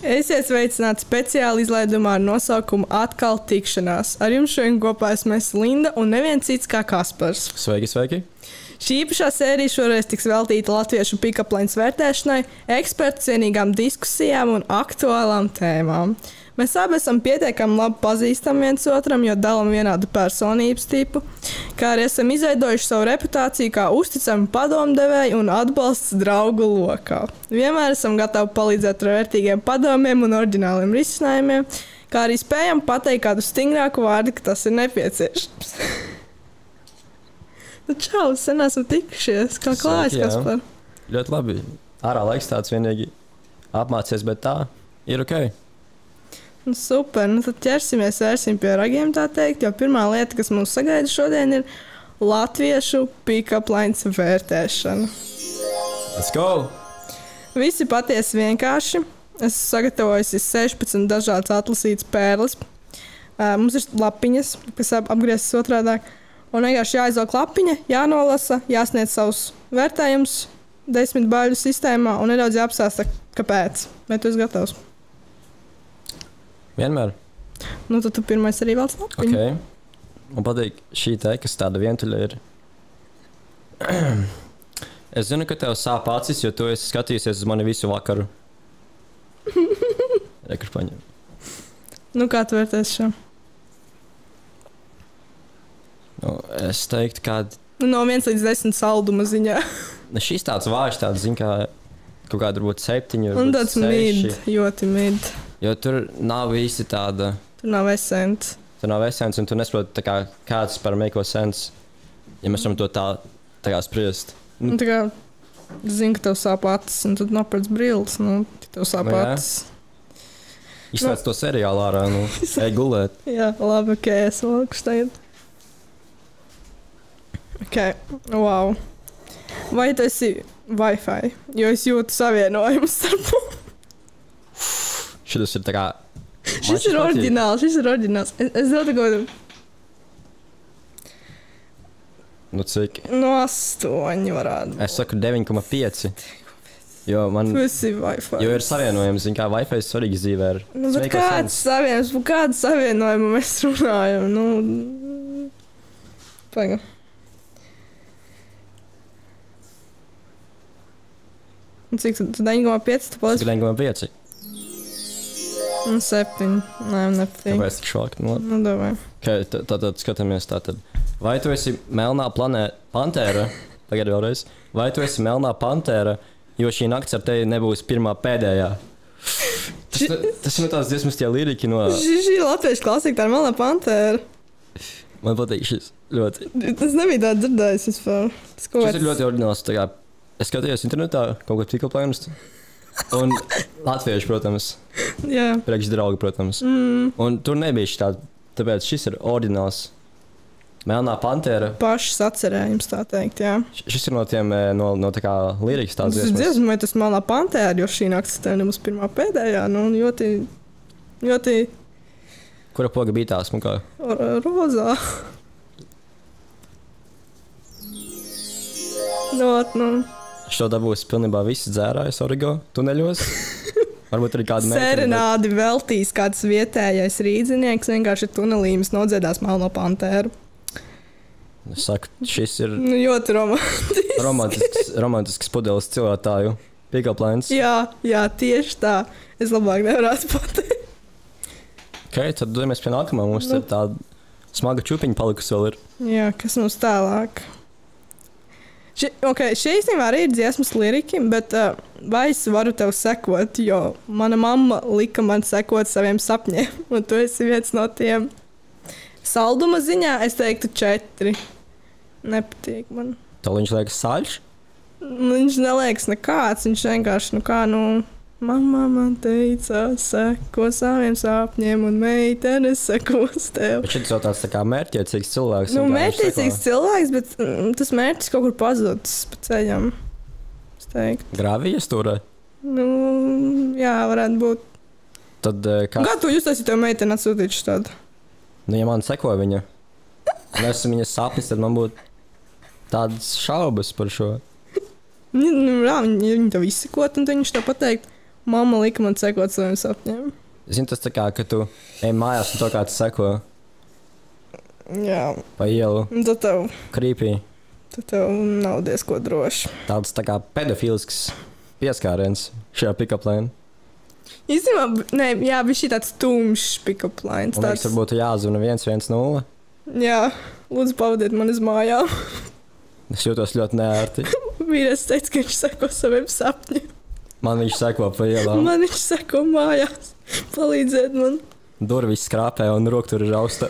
Esiet sveicināti speciāli izlaidumā ar nosaukumu Atkal tikšanās. Ar jums šodien kopā esmu Linda un neviens cits kā Kaspars. Sveiki, sveiki! Šī īpašā sērija šoreiz tiks veltīta latviešu pick-up lines vērtēšanai, ekspertu cienīgām diskusijām un aktuālām tēmām. Mēs abi esam pietiekami labi pazīstami viens otram, jo dalām vienādu personības tipu, kā arī esam izveidojuši savu reputāciju kā uzticami padomdevēji un atbalsts draugu lokā. Vienmēr esam gatavi palīdzēt ar vērtīgiem padomiem un oriģināliem risinājumiem, kā arī spējam pateikt kādu stingrāku vārdu, ka tas ir nepieciešams. Nu, čau, sen esam tikušies. Kā klājas, Kaspar? Ļoti labi. Ārā laiks tāds vienīgi apmācies, bet tā ir ok. Nu, super, nu tad vērsim pie ragiem tā teikt, jo pirmā lieta, kas mums sagaida šodien, ir latviešu pick-up lines vērtēšana. Let's go! Visi patiesi vienkārši. Es sagatavojusi 16 dažādas atlasītas pērles. Mums ir lapiņas, kas apgrieztas otrādāk. Un vienkārši jāizvelk lapiņa, jānolasa, jāsniedz savus vērtējumus 10 baļu sistēmā un nedaudz jāapstāsta, kāpēc. Vai tu esi gatavs? Vienmēr. Nu, tad tu pirmais arī velc lapiņu. Ok. Man patīk šī te, kas tāda vientuļa ir. Es zinu, ka tev sāp acis, jo tu esi skatījusies uz mani visu vakaru. Rekur paņem. Nu, kā tu vērtēsi šo? Nu, es teiktu, ka... Nu, no 1 līdz 10 salduma ziņā. Šis tāds vājš, tāds, zin kā, kaut kāda varbūt 7, un tāds 6. mid, ļoti mid. Jo tur nav visi tāda... Tur nav essence. Tur nav essence, un tu nesaproti, tā kā kāds par make sense, ja mēs varam to tā kā spriest. Nu, tā kā zinu, ka tev sāp acis, un tad nopērc brilles, nu, tev sāp acis. Izslēdz to seriālu ārā, nu, ej gulēt. Jā, labi, ok, es valkšu tagad. Ok, wow. Vai tu esi Wi-Fi? Jo es jūtu savienojumu starp. Šis ir tā kā... Šis ir oriģināls. Es vēl tā kaut... Nu, cik? No 8 varētu. Es saku 9,5. Jo man... Tu esi Wi-Fi. Jo ir savienojums, zin kā Wi-Fi ir svarīgi dzīvē. Nu, bet kāds savienojumu mēs runājam? Nu... Paga. Cik tu 9,5? Tu palīdzi? 9,5. Un 7. Nē, nepatīk. Kāpēc tik švakt? Nu, davai. Okay, tātad skatāmies tātad. Vai tu esi melnā pantēra? Tagad vēlreiz. Vai tu esi melnā pantēra, jo šī nakts ar tevi nebūs pirmā pēdējā? Tas ir no tās dziesmas tie liriki no... Šī latviešu klasika, tā ir melnā pantēra. Man patīk šis ļoti. Tas nebija tā dzirdējis vispār. Šis ir ļoti oriģināls, tā kā... Es skatījos internetā, kaut ko pick-up lines. Un latvieši, protams. Jā. Priekš draugi, protams. Un tur nebija šī tāda, tāpēc šis ir oriģināls. Melnā pantēra. Pašs atcerējums, tā teikt, jā. Šis ir no tiem, no tā kā lirikas tāds dziesmas. Tas ir dziesmas, vai tas melnā pantēra, jo šī nakts tev nebūs pirmā pēdējā, nu, ļoti... Kura poga bija tā smukā? Rozā. Nu... Šo dabūs pilnībā visi dzērājas origo tuneļos. Varbūt arī kāda meitene. Serenādi veltīs kāds vietējais rīdzinieks, vienkārši tunelīmes nodziedās melno pantēru. Es saku, šis ir nu, ļoti romantisks pudeles cilvētāju pick-up lines. Jā, tieši tā. Es labāk nevarētu pateikt. Ok, tad dodamies pie nākamā. Mums ir tāda smaga čupiņa palikusi vēl ir. Jā, kas mums tālāk? Šī īstenībā arī ir dziesmas liriki, bet vai es varu tev sekot, jo mana mamma lika man sekot saviem sapņiem, un tu esi viens no tiem. Salduma ziņā es teiktu 4. Nepatīk man. Tev viņš liekas saļš? Viņš neliekas nekāds, viņš vienkārši, mamma man teica, seko saviem sapņiem, un meitene sekos tev. Bet šis jau tāds tā kā mērķiecīgs cilvēks. Nu, mērķiecīgs cilvēks, bet tas mērķis kaut kur pazudis pa ceļam. Es teiktu. Grāvijas turē? Nu, jā, varētu būt. Tad kā? Kā tu justies, ja tev meitene atsūtītu šādu? Nu, ja man seko viņa, un esmu viņas sapnis, tad man būtu tādas šaubas par šo. Nu, jā, viņi tev izsekot, un tad viņš tev pateikt, Mamma lika man sekot saviem sapņiem. Zini, tas tā kā, ka tu ej mājās un to kā tu seko Jā. pa ielu. Un tad tev nav diezko droši. Tāds tā kā pedofilisks pieskāriens šajā pick-up line. Īstenībā, bija šī tāds tumšs pick-up lines. Man liekas, varbūt jāzvana 110. Jā, lūdzu pavadiet man uz mājām. Es jūtos ļoti neērti. Vīrietis teica, ka viņš seko saviem sapņiem. Man viņš seko pa ielām. Man viņš seko mājās. Palīdziet man. Durvis skrāpē un roku tur rausta.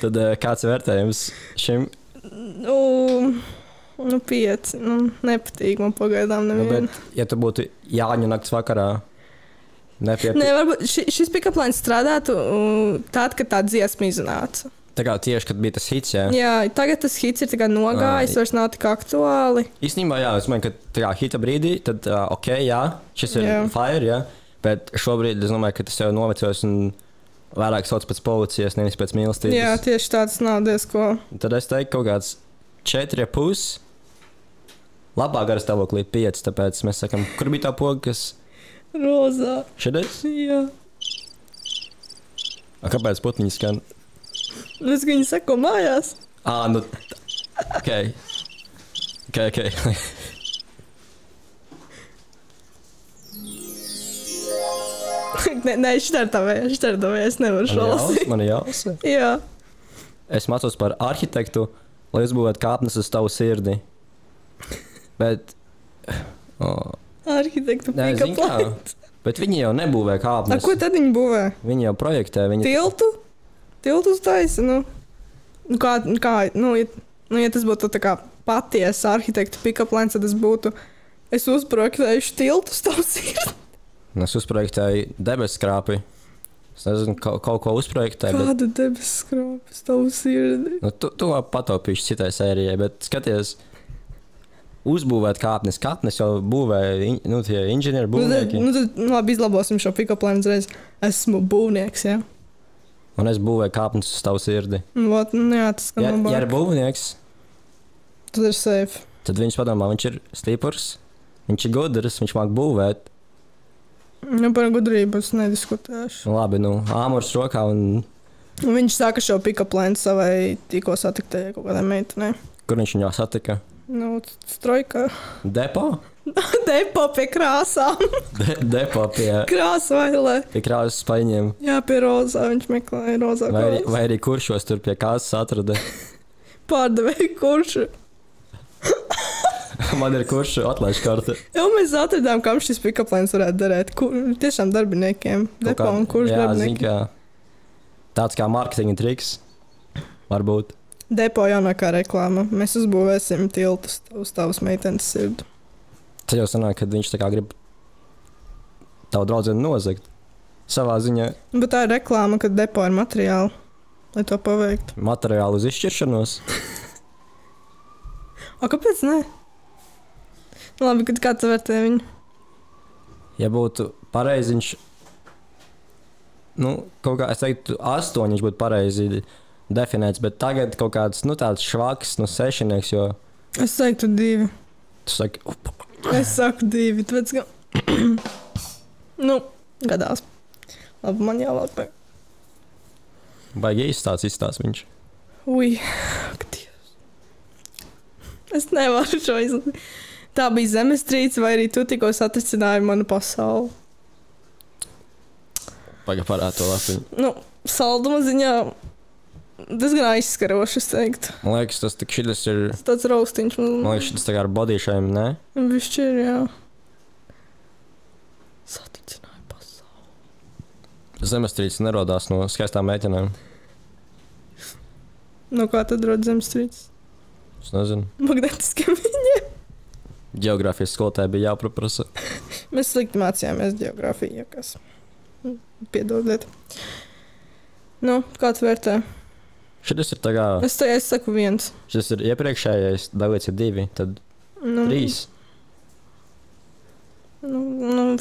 Tad kāds vērtējums šim? Nu 5. Nepatīk man pagaidām nevienu. Ja tu būtu Jāņu nakts vakarā, varbūt šis pick-up lines strādātu tad, kad tā dziesma iznāca. Tā kā tieši, kad bija tas hits, jā? Jā, tagad tas hits ir nogājis, vairs nav tik aktuāli. Īstenībā, jā, es domāju, ka tā kā hita brīdī, tad ok, jā, šis ir fire, jā, bet šobrīd es domāju, ka tas jau novecojis un vairāk sauc pēc policijas, nevis pēc mīlestības. Jā, tieši tāds nav diezko. Tad es teiktu kaut kāds 4,5. Labā gara stāvoklī 5, tāpēc mēs sakam, kur bija tā poga, kas... Rozā. Šedais? Jā. Kāpēc putniņi skan? Es viņu seko mājās. Nu... Ok. Nē, šķērtavēja, es nevaru šausīt. Man ir jālasa? Jā. Es mācos par arhitektu, lai uzbūvētu kāpnes uz tavu sirdi. Bet... Arhitektu pick-up lines. Bet viņi jau nebūvē kāpnes. Ko tad viņi būvē? Viņi jau projektē. Tiltus taisa, ja tas būtu tā kā patiesa arhitekta pick-up lines, tad tas būtu, es uzprojektējuši tiltus tavu sirdi. Es uzprojektēju debeskrāpi. Es nezinu, kaut ko uzprojektēju. Kādu debeskrāpi tavu sirdi? Tu pataupīši citai sērijai, bet skaties, uzbūvēt kāpnes. Kāpnes jau būvē, tie inženieri, būvnieki. Tad labi, izlabosim šo pick-up lines reiz. Esmu būvnieks, jā. Un es būvēju kāpnes uz tavu sirdi. Jā, tas kā labāk. Ja ir būvnieks, tad ir safe. Tad viņš padomā, viņš ir stiprs, viņš ir gudrs, viņš māk būvēt. Par gudrību es nediskutēšu. Labi, āmurs rokā un... Viņš sāka šo pick-up line savai tikko satiktējai kaut kādai meitenei. Kur viņš viņu satika? Strojkā. Depo? Depo pie krāsām. Depo pie... Krāsvailē. Pie krāsas paņem. Jā, pie rozā. Viņš meklēja rozā krāsas. Vai arī kuršos tur pie kāsas atrada. Pārdevēja kuršu. Man ir kuršu atlaiž karte. Jau mēs atradām, kam šis pick-up lines varētu derēt. Tiešām darbiniekiem. Depo un kuršu darbiniekiem. Jā, tāds kā marketinga triks. Varbūt. Depo jaunākā reklāma. Mēs uzbūvēsim tiltus uz tavas meitenes sirdu. Tad jau sanāk, kad viņš tā kā grib tavu draudzeni nozagt. Savā ziņā. Bet tā ir reklāma, kad depo ir materiāli, lai to paveiktu. Materiāli uz izšķiršanos? Kāpēc ne? Labi, kad kāds vērtē viņu? Ja būtu pareizi, viņš... kaut kā, es teiktu, 8 viņš būtu pareizi definēts, bet tagad kaut kāds, tāds švaks, 6, jo... Es teiktu 2. Tu saki... Es saku 2, tāpēc, ka... gadās. Labi, man jāvēl pēc. Baigi izstāsts viņš. Ui, ak, Dievs. Es nevaru šo izlasīt. Tā bija zemestrīce, vai arī tu tikko satricināji manu pasauli? Baigi parāda to lapiņu. Salduma ziņā diezgan aizskaroši, es teiktu. Man liekas, tas ir... Tāds raustiņš. Man liekas, tas tā kā ar bodīšajiem, ne? Višķi ir, jā. Satricināja pasauli. Zemestrīce nerodās no skaistām meitenēm. No kā tad rod zemestrīces? Es nezinu. Magnetiskiem viņiem. Ģeogrāfijas skolotāji bija jāpaprasa. Mēs slikti mācījāmies ģeogrāfiju, kas. Piedodiet. Kāds vērtē? Šis ir tā kā... Es saku 1. Šis ir iepriekšējais, dalīts ir 2, tad 3.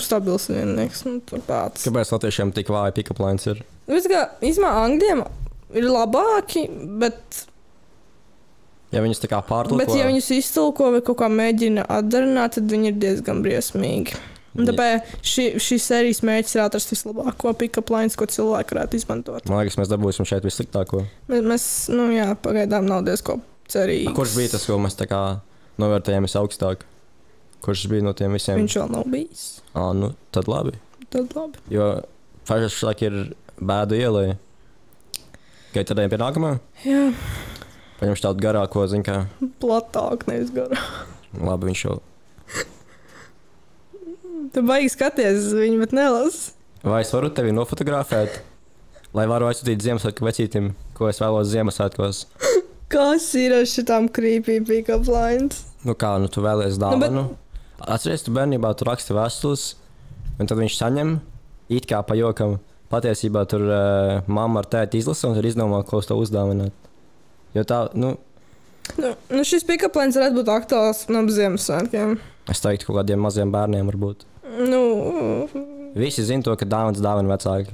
Stabils viennieks. Tāds. Kāpēc latviešiem tik vāji pick-up lines ir? Īsmā angļiem ir labāki, bet Ja viņas tā kā pārtulko. Bet, ja viņus iztulko vai kaut kā mēģina atdarināt, tad viņi ir diezgan briesmīgi. Un tāpēc šīs sērijas mērķis ir atrast vislabāko pick-up lines, ko cilvēki varētu izmantot. Man liekas, mēs dabūsim šeit vissliktāko. Mēs pagaidām nav diezko cerīgs. Kurš bija tas, ko mēs tā kā novērtējām visaugstāk? Kurš bija no tiem visiem? Viņš vēl nav bijis. Nu, tad labi. Tad labi. Jo pašlaik ir bēdu ielai. Gai tad ejam pie nākamā? Jā. Paņemšu tādu garāko, zin kā. Platāk, nevis garāk. Labi, viņš jau. Tu baigi skaties uz viņu, bet nelasi. Vai es varu tevi nofotografēt? Lai varu aizsūtīt Ziemassvētku vecītim, ko es vēlos Ziemassvētkos. Kas ir ar šitām creepy pick-up lines? Nu kā, nu tu vēlies dāvanu. Atceries, tu bērnībā tu raksti vēstules, un tad viņš saņem, it kā pa jokam. Patiesībā tur mamma ar tēti izlasa un tur izdomā, ko uz to uzdāvināt. Jo tā, Nu, šis pick-up lines varētu būt aktuāls no Ziemassvētkiem. Es teiktu, kaut kādiem maziem bērniem varbūt. Visi zina to, ka dāvāns dāvina vecāki.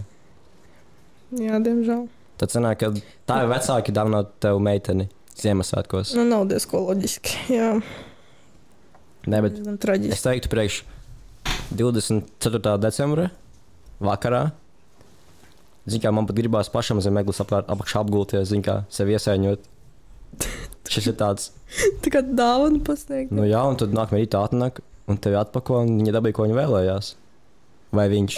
Jā, diemžēl. Tad sanāk, ka tā ir vecāki dāvināt tev meiteni Ziemassvētkos. Nu, nav diezko loģiski, jā. Ne, bet traģiski. Es teiktu priekš 24. decembra vakarā. Zin kā, man pat gribās pašam zem meglas apakšā apgulties, zin kā, sevi iesaiņot. Šis ir tāds. Tā kā dāvana pasniegt. Nu jā, un tad nākamajā rītā atnāk, un tevi atpako, un viņa dabīja, ko viņa vēlējās. Vai viņš?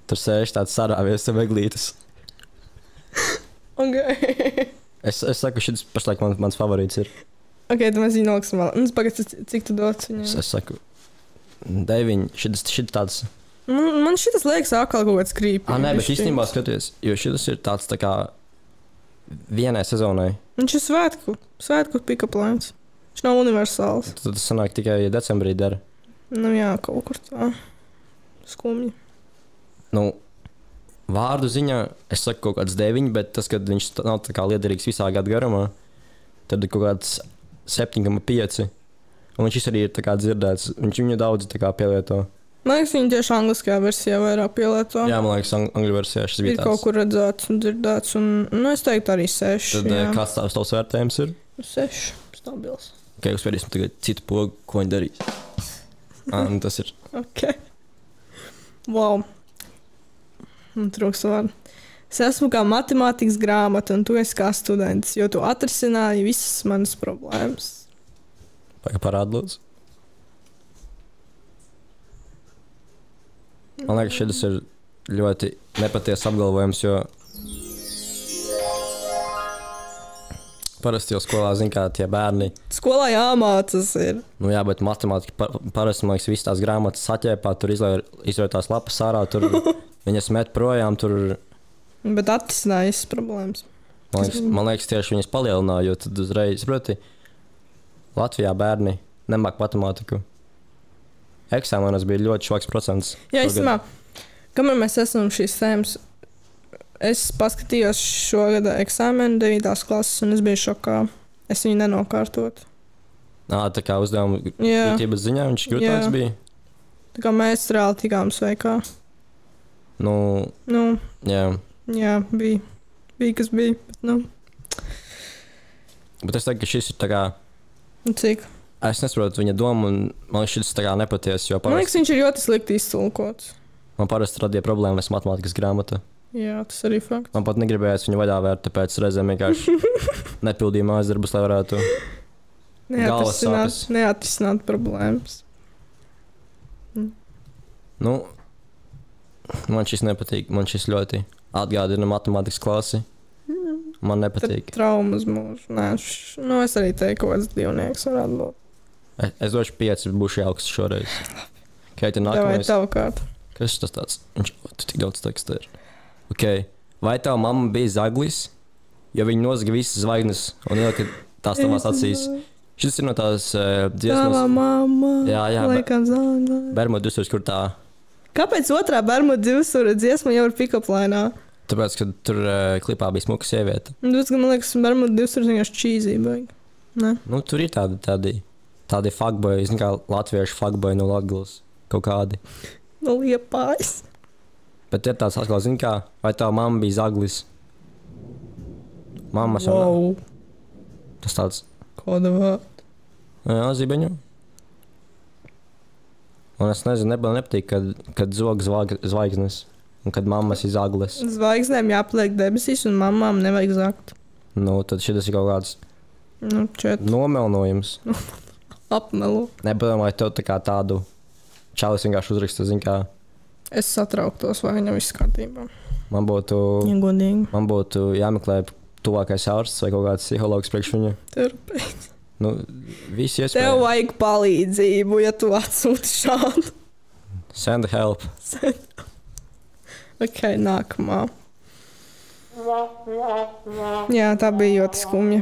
Tur sēž tāds sarāvies ar meglītes. Okay. Es saku, šis pašlaik mans favorīts ir. Ok, tad mēs viņu noliksim vēl. Nu, pagaid, cik tu dots viņam? Es saku, 9, šis tāds. Man šitas liekas atkal kaut kāds creepy. Nē, bet īstenībā skaties, jo šis ir tāds tā kā vienai sezonai. Viņš ir svētku pick-up lines. Viņš nav universāls. Tad tas sanāk tikai decembrī dara. Nu jā, kaut kur tā. Skumji. Nu, vārdu ziņā es saku kaut kāds 9, bet tas, kad viņš nav tā kā liederīgs visā gada garumā, tad ir kaut kāds 7,5. Un viņš arī ir tā kā dzirdēts. Viņš viņu daudz tā kā pielieto. Man liekas, viņi tieši angliskajā versijā vairāk pielieto. Jā, man liekas, angļu versijā šis bija tāds. Ir kaut kur redzēts un dzirdēts, un, es teiktu arī 6. Tad kāds tavs vērtējums ir? 6. Stabils. Ok, uzspēdīsim tagad citu pogu, ko viņi darīs. Tas ir. Ok. Wow. Man trūks vārdu. Es esmu kā matemātikas grāmata, un tu esi kā students, jo tu atrisināji visas manas problēmas. Parādi, lūdzu. Man liekas, šis ir ļoti nepatiesa apgalvojums, jo parasti jau skolā zina, kā tie bērni. Skolā jāmācas ir. Nu jā, bet matemātika parasti, man liekas, visas tās grāmatas saķēpā, tur izvēr tās lapas ārā, tur viņas met projām, tur. Bet atrisināja visas problēmas. Man liekas, tieši viņas palielināja, jo tad uzreiz, proti, Latvijā bērni nemāk matemātiku. Eksāmenos bija ļoti švaks procents. Jā, īstenībā, kamēr mēs esam šīs tēmas, es paskatījos šogad eksāmenu 9. klases, un es biju šokā. Es viņu nenokārtotu. Tā kā uzdevumu grūtības ziņā viņš grūtāks bija? Tā kā mēs reāli tikām sveikā. Nu, jā. Jā, bija kas bija, bet Bet es teiktu, ka šis ir tā kā. Cik? Es nesaprotu viņa domu, un man liekas, šis tā kā nepatiesa. Man liekas, viņš ir ļoti slikti iztulkots. Man parasti radīja problēmas matemātikas grāmata. Jā, tas arī fakts. Man pat negribējās viņu vaļā vērt, tāpēc reizēm vienkārši nepildīju mājas darbus, lai varētu neatrisināt problēmas. Nu, man šis nepatīk. Man šis ļoti atgādina matemātikas klasi. Man nepatīk. Tad traumas mūžu. Nē, es arī teiktu, kaut kāds divnieks varētu būt. Es došu 5, būšu jauks šoreiz. Keita Vai nākamais. tavu kārtu? Kas tas tāds? Viņš tik daudz teksta ir. Ok. Vai tava mamma bija zaglis, jo viņa nozaga visas zvaigznes un ielika tās tavās acīs? Šis ir no tās dziesmas. Tava mamma. Jā. Laikam zvaigznes. Bermuda divstūris, kur tā. Kāpēc otrā Bermuda divstūra dziesma jau ir pick-up lainā? Tāpēc, ka tur klipā bija smuka sieviete. Man liekas, Bermuda divstūris vienkārši cheesy baigi. Nu, tur ir tādi fuckboyi, zin kā latviešu fuckboyi no Latgales. Kaut kādi. No Liepājas. Bet ir tāds atkal, zin kā, vai tava mamma bija zaglis? Mammas wow. Tas tāds, Kodavā. jā, zibeņu. Un es nezinu, man nepatīk, kad zog zvaigznes. Un kad mammas ir zagles. Zvaigznēm jāpliek debesīs un mammām nevajag zakt. Nu, tad šis ir kaut kāds Nu, nomelnojums. apmelu. Nepadomāju, tev tā kā tādu čalis vienkārši uzraksta, zin kā. Es satrauktos, vai viņam viss kārtībā. Man būtu Iegodīgi. jāmeklē tuvākais ārsts vai kaut kāds psihologs priekš viņa. Turpēc. Nu, visi Tev iespēja. vajag palīdzību, ja tu atsūti šādu. Send help. Ok, nākamā. Jā, tā bija ļoti skumja.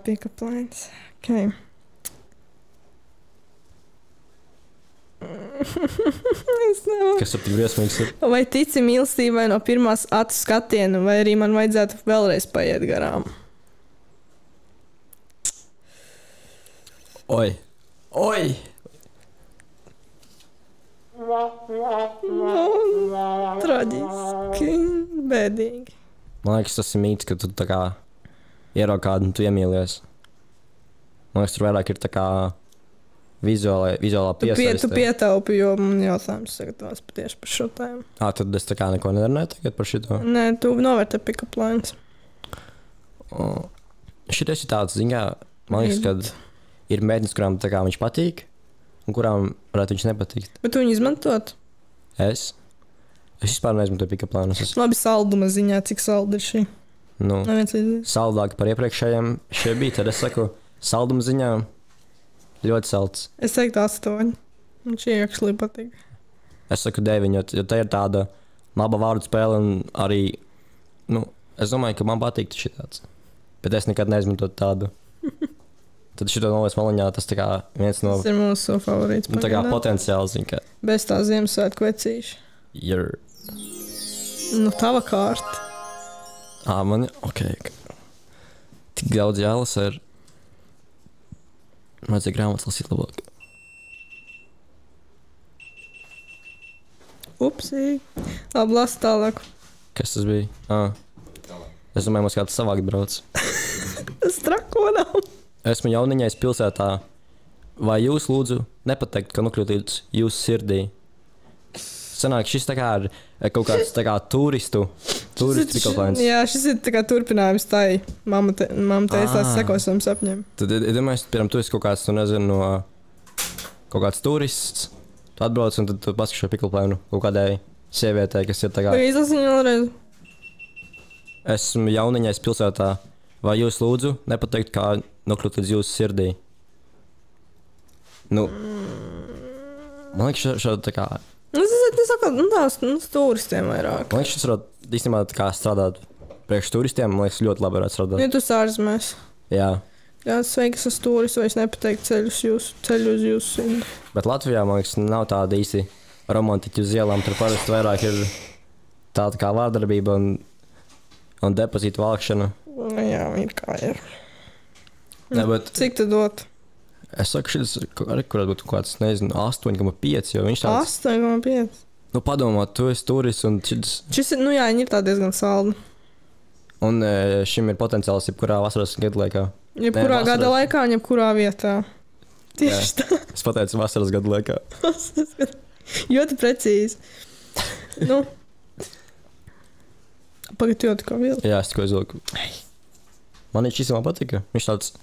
Pick-up lines. Ok. Es nevaru. Kas tur tik briesmīgs ir? Vai tici mīlestībai no pirmās acu skatiena, vai arī man vajadzētu vēlreiz paiet garām? Oi! Oi! Traģiski, bēdīgi. Man liekas, tas ir mīts, ka tu tā kā ieraugi kādu un tu iemīlies. Man liekas, tur vairāk ir tā kā vizuālā Tu piesaiste. pietaupi, jo man jautājums sagatavās patieši par šo tēmu. Tad es tā kā neko nedarīju tagad par šito. Nē, tu novērtē pick-up lines. Šitais ir tāds, ziņā, man liekas, ka ir mēģinājums, kurām tā kā viņš patīk, un kurām varētu viņš nepatikt. Bet tu viņu izmantot? Es vispār neizmantoju pick-up plānus. Es, Labi, salduma ziņā, cik salda ir šī. nu, Neviens līdzīgs. saldāk par iepriekšējiem šie bija, tad es saku, salduma ziņā ļoti salds. Es teiktu 8. Man šī iekšlī patīk. Es saku 9, jo te ir tāda laba vārdu spēle, un arī, nu, es domāju, ka man patīk šī tāds. Bet es nekad neizmantotu tādu. Tad šito nolaist maliņā, tas tā kā viens no, Tas ir mūsu favorīts. nu, tā kā pagaidām. potenciāls, zin, ka Bez tā Ziemassvētku vecīša. ir, Nu, tava kārta. man, ok, tik daudz jālasa ir, vajadzēja grāmatas lasīt labāk. Upsī. Labi, lasu tālāk. Kas tas bija? Es domāju, mums kāds savākt brauc. Strakonām. Esmu jauniņais pilsētā. Vai jūs lūdzu nepateikt, ka nokļūt līdz jūsu sirdī? Sanāk, šis tā kā ir kaut kāds tā kā turistu pick-up lines. Jā, šis ir tā kā turpinājums tai. Mamma teica, tās seko savam sapņiem. Tad, iedomājies, piemēram, tu esi kaut kāds, tu nezinu, no kaut kāds turists. Tu atbrauc un tad tu paskatīsi šo pick-up line kaut kādai sievietei, kas ir tā kā. Vai izlasi viņu vēlreiz? Esmu jauniņais pilsētā. Vai jūs lūdzu nepateikt, kā nokļūt līdz jūsu sirdī? Nu, man liekas, šādi tā kā. Es saku, tās turistiem vairāk. Man liekas, šis varētu īstenībā tā kā strādāt priekš turistiem. Man liekas, ļoti labi varētu strādāt. Ja tu sārzmēs. Jā, Jā, sveiks, es turis, vai es nepateikt ceļu uz jūsu sirdi. bet Latvijā, man liekas, nav tāda īsti romantiķi uz ielām. Tur parasti vairāk ir tāda kā vārdarbība un depozītu vākšana. Jā, ir kā ir. Ne, bet Cik tu dot? es saku, šis arī kurāt būtu kaut kāds, nezinu, 8,5, jo viņš tāds. 8,5. Nu, padomā, tu esi turists un šis. Šis ir, nu jā, viņi ir tā diezgan saldi. Un šim ir potenciāls jebkurā vasaras gadu laikā. Jebkurā Nē, gada vasaras. laikā, un jebkurā vietā. Tieši tā. Es pateicu vasaras gadu laikā. Ļoti precīzi. Nu. Pagad, ļoti kā vilki. Jā, es tikko izvilku. Man viņš īstenībā patika. Viņš tāds,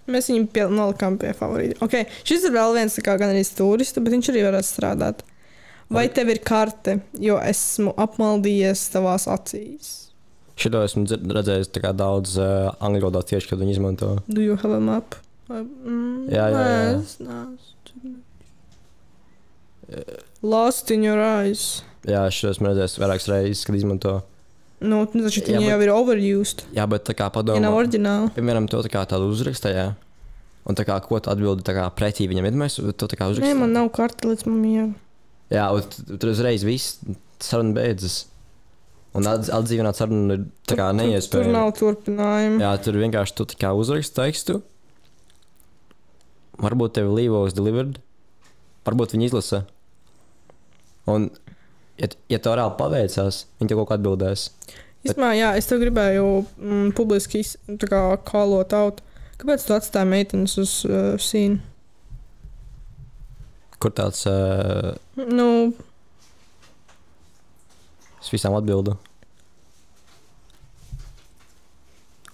Mēs viņu nolikām pie favorīta. Okay. Šis ir vēl viens, tā kā gan arī turists, bet viņš arī varētu strādāt. Vai tev ir karte, jo esmu apmaldījies tavās acīs? šito esmu redzējis tā kā daudz angļu valodā tieši, kad viņi izmanto. Do you have a map? Jā. Nē, es neesmu. Lost in your eyes. Jā, šito esmu redzējis vairākas reizes, kad izmanto. Nu, taču Jā, viņi jau ir overused. Jā, bet tā kā Ja nav padomā. oriģināli. Piemēram, to tā kā tādu uzrakstējā. Un tā kā, ko tu atbildi tā kā pretī viņam, ja mēs to tā kā Nē, uzrakstējām. man nav karte līdz mamijai. Jā, un tur uzreiz viss saruna beidzas. Un atdzīvināt sarunu ir tā kā Tur neiespējami. nav turpinājumu. Jā, tur vienkārši tu tā kā uzraksti tekstu. Varbūt tev leave was delivered. Varbūt viņi izlasa. Un, ja tev reāli paveicās, viņi tev kaut kā atbildēs. Īstumā, jā, es tev gribēju publiski tā kā kalot out, Kāpēc tu atstāji meitenes uz sīnu? Kur tāds... Nu, Es visām atbildu.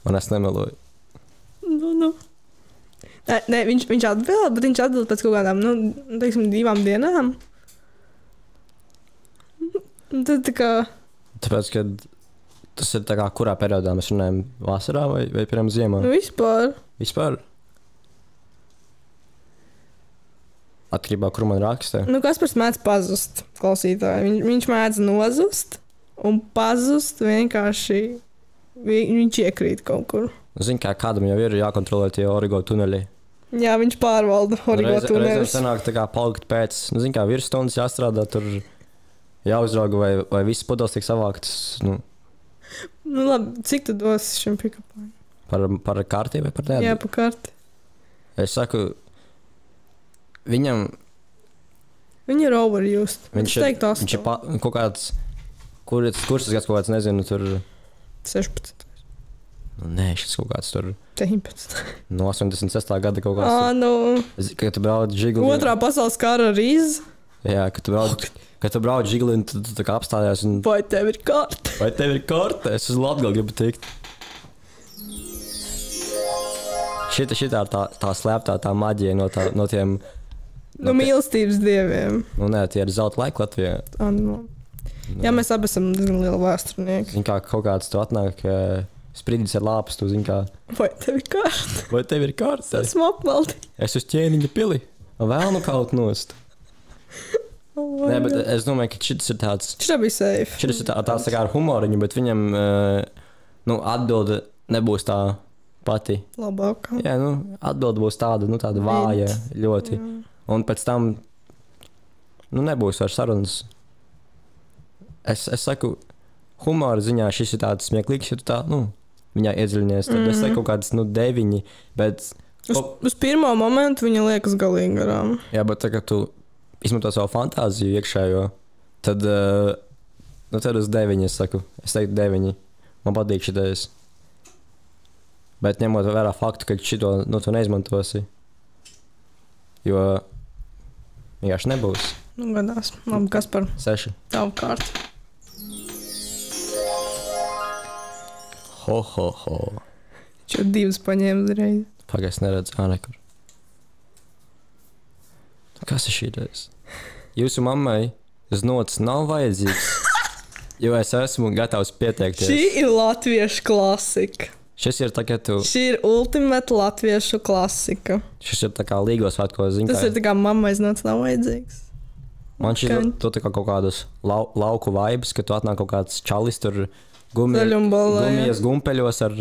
Un es nemeloju. nu. Nē, viņš atbild, bet viņš atbild pēc kaut kādām, teiksim, 2 dienām. Tad tā kā... Tāpēc, ka tas ir tā kā kurā periodā mēs runājam, vasarā vai piemēram ziemā? Nu, vispār. Vispār? Atkarībā, kur man raksta. Nu, Kaspars mēdz pazust, klausītāji. Viņš mēdz nozust un pazust vienkārši. Viņš iekrīt kaut kur. Zini, kā kādam jau ir jākontrolē tie origo tuneļi. Jā, viņš pārvalda origo tuneļus. Reizēm sanāk tā kā palikt pēc, zini, kā virsstundas jāstrādā, tur jāuzrauga, vai visas pudeles tiek savāktas. Nu, labi, cik tu dosi šim pick-upam? Par kārtību vai par tēdu? Jā, par kārti. Es saku, viņam... Viņi ir overused. Viņš ir kaut kāds, kurš tas gads kaut kāds, nezinu, tur... 16. Nē, šis kaut kāds tur... 19. No 86. gada kaut kāds... Nu... Kad tu brauc žigli... Otrā pasaules kara rīz. Jā, kad tu brauc žigli un tu tā kā apstājās un... Vai tev ir kārta? Vai tev ir kārta? Es uz Latgali gribu tikt. Šitā ir tā slēptā tā maģija no tiem... No mīlestības dieviem. Nu nē, tie ir zelta laika Latvijā. Jā, mēs abi esam diezgan lieli vēsturnieki. Zini, kā kaut kāds tu atnāk, sprīdis ar lāpas, tu zini kā... Vai tev ir kārta? Vai tev ir kārta? Esmu apmaldīts. Es uz ķēniņa pili. Vēl nu kaut nost. Nē, bet es domāju, ka šis ir tāds... Šitā bija safe. Šis ir tāds tā kā ar humoriņu, bet viņam, atbilde nebūs tā pati. Labākā. Jā, atbilde būs tāda, tāda vāja ļoti. Jā. Un pēc tam, nebūs vairs sarunas. Es saku, humora ziņā šis ir tāds smieklīgs, ja tu tā, viņā iedziļinies. Tad es saku kaut kāds, 9, bet... Uz pirmo momentu viņa liekas galīgi garām. Jā, bet tagad tu izmanto savu fantāziju iekšējo, tad, tad uz 9 es saku. Es teiktu 9. Man patīk šitais. Bet ņemot vērā faktu, ka šito, tu neizmantosi. Jo vienkārši nebūs. Gadās. Labi, Kaspar. 6. Tavu kārtu. Ho. Čo 2 paņēma uzreiz. Pagaid, es neredzu, nekur. Kas ir šītais? Jūsu mammai znots nav vajadzīgs, jo es esmu gatavs pieteikties. Šī ir latviešu klasika. Šis ir tā, ka tu... Šī ir ultimate latviešu klasika. Šis ir tā kā līgos svētkos, zini. Tas ir tā kā mammai znots nav vajadzīgs. Man šķiet, tu tā kā kaut kādus lauku vibes, ka tu atnāk kaut kāds čalis tur gumijas gumpeļos ar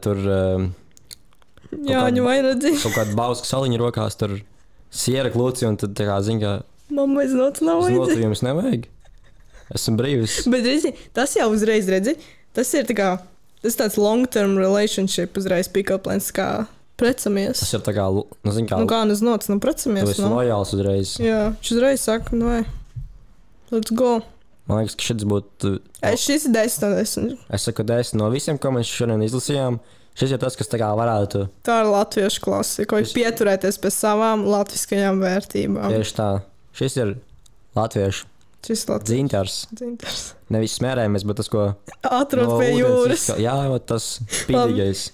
tur... Jāņu vairadzīgs. Kaut kādu bausku saliņu rokās, tur siera kluci un tad tā kā zini, ka... Mammai znots nav vajadzīgs. Znotu jums nevajag. Esmu brīvis. Bet redzi, tas jau uzreiz redzi, tas ir tā kā... Tas ir tāds long-term relationship, uzreiz pick-up lines, kā precamies. Tas ir tā kā, zini kā... kā neznots, precamies. Tu esi lojāls uzreiz. Jā, viņš uzreiz saka, vai, let's go. Man liekas, ka šis būtu... Šis ir 10 no 10. Es saku 10 no visiem, ko mēs šodien izlasījām. Šis ir tas, kas tā kā varētu... Tā ir latviešu klasika, vai pieturēties pie savām latviskajām vērtībām. Tieši tā. Šis ir latviešu. Dzintars. Nevis smērējamies, bet tas, ko... Atrod pie jūras. Jā, tas spīdīgais.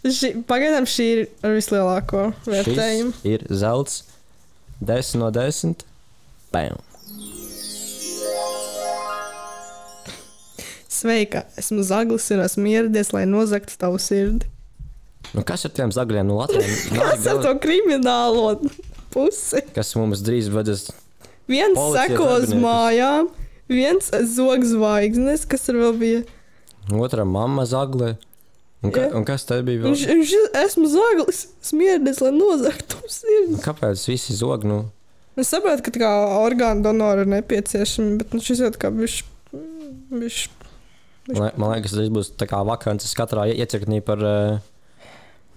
Pagaidām šī ir ar vislielāko vērtējumu. Šis ir zelts. 10 no 10. Bam. Sveika, esmu zaglis un esmu ieradies, lai nozagtu tavu sirdi. Kas ar tiem zagļiem no Latvijas? Kas ar to kriminālo pusi? Kas mums drīz vajadzēs... Viens seko uz mājām, viens zog zvaigznes, kas tur vēl bija. Otra mamma zagle. Un kas te bija vēl? Esmu zaglis, smierdies, lai nozagtu sirdi. Kāpēc visi zog, Es saprotu, ka tā kā orgānu donori ir nepieciešami, bet šis jau tā kā bišķi. Man liekas, tas būs tā kā vakances katrā iecirknī par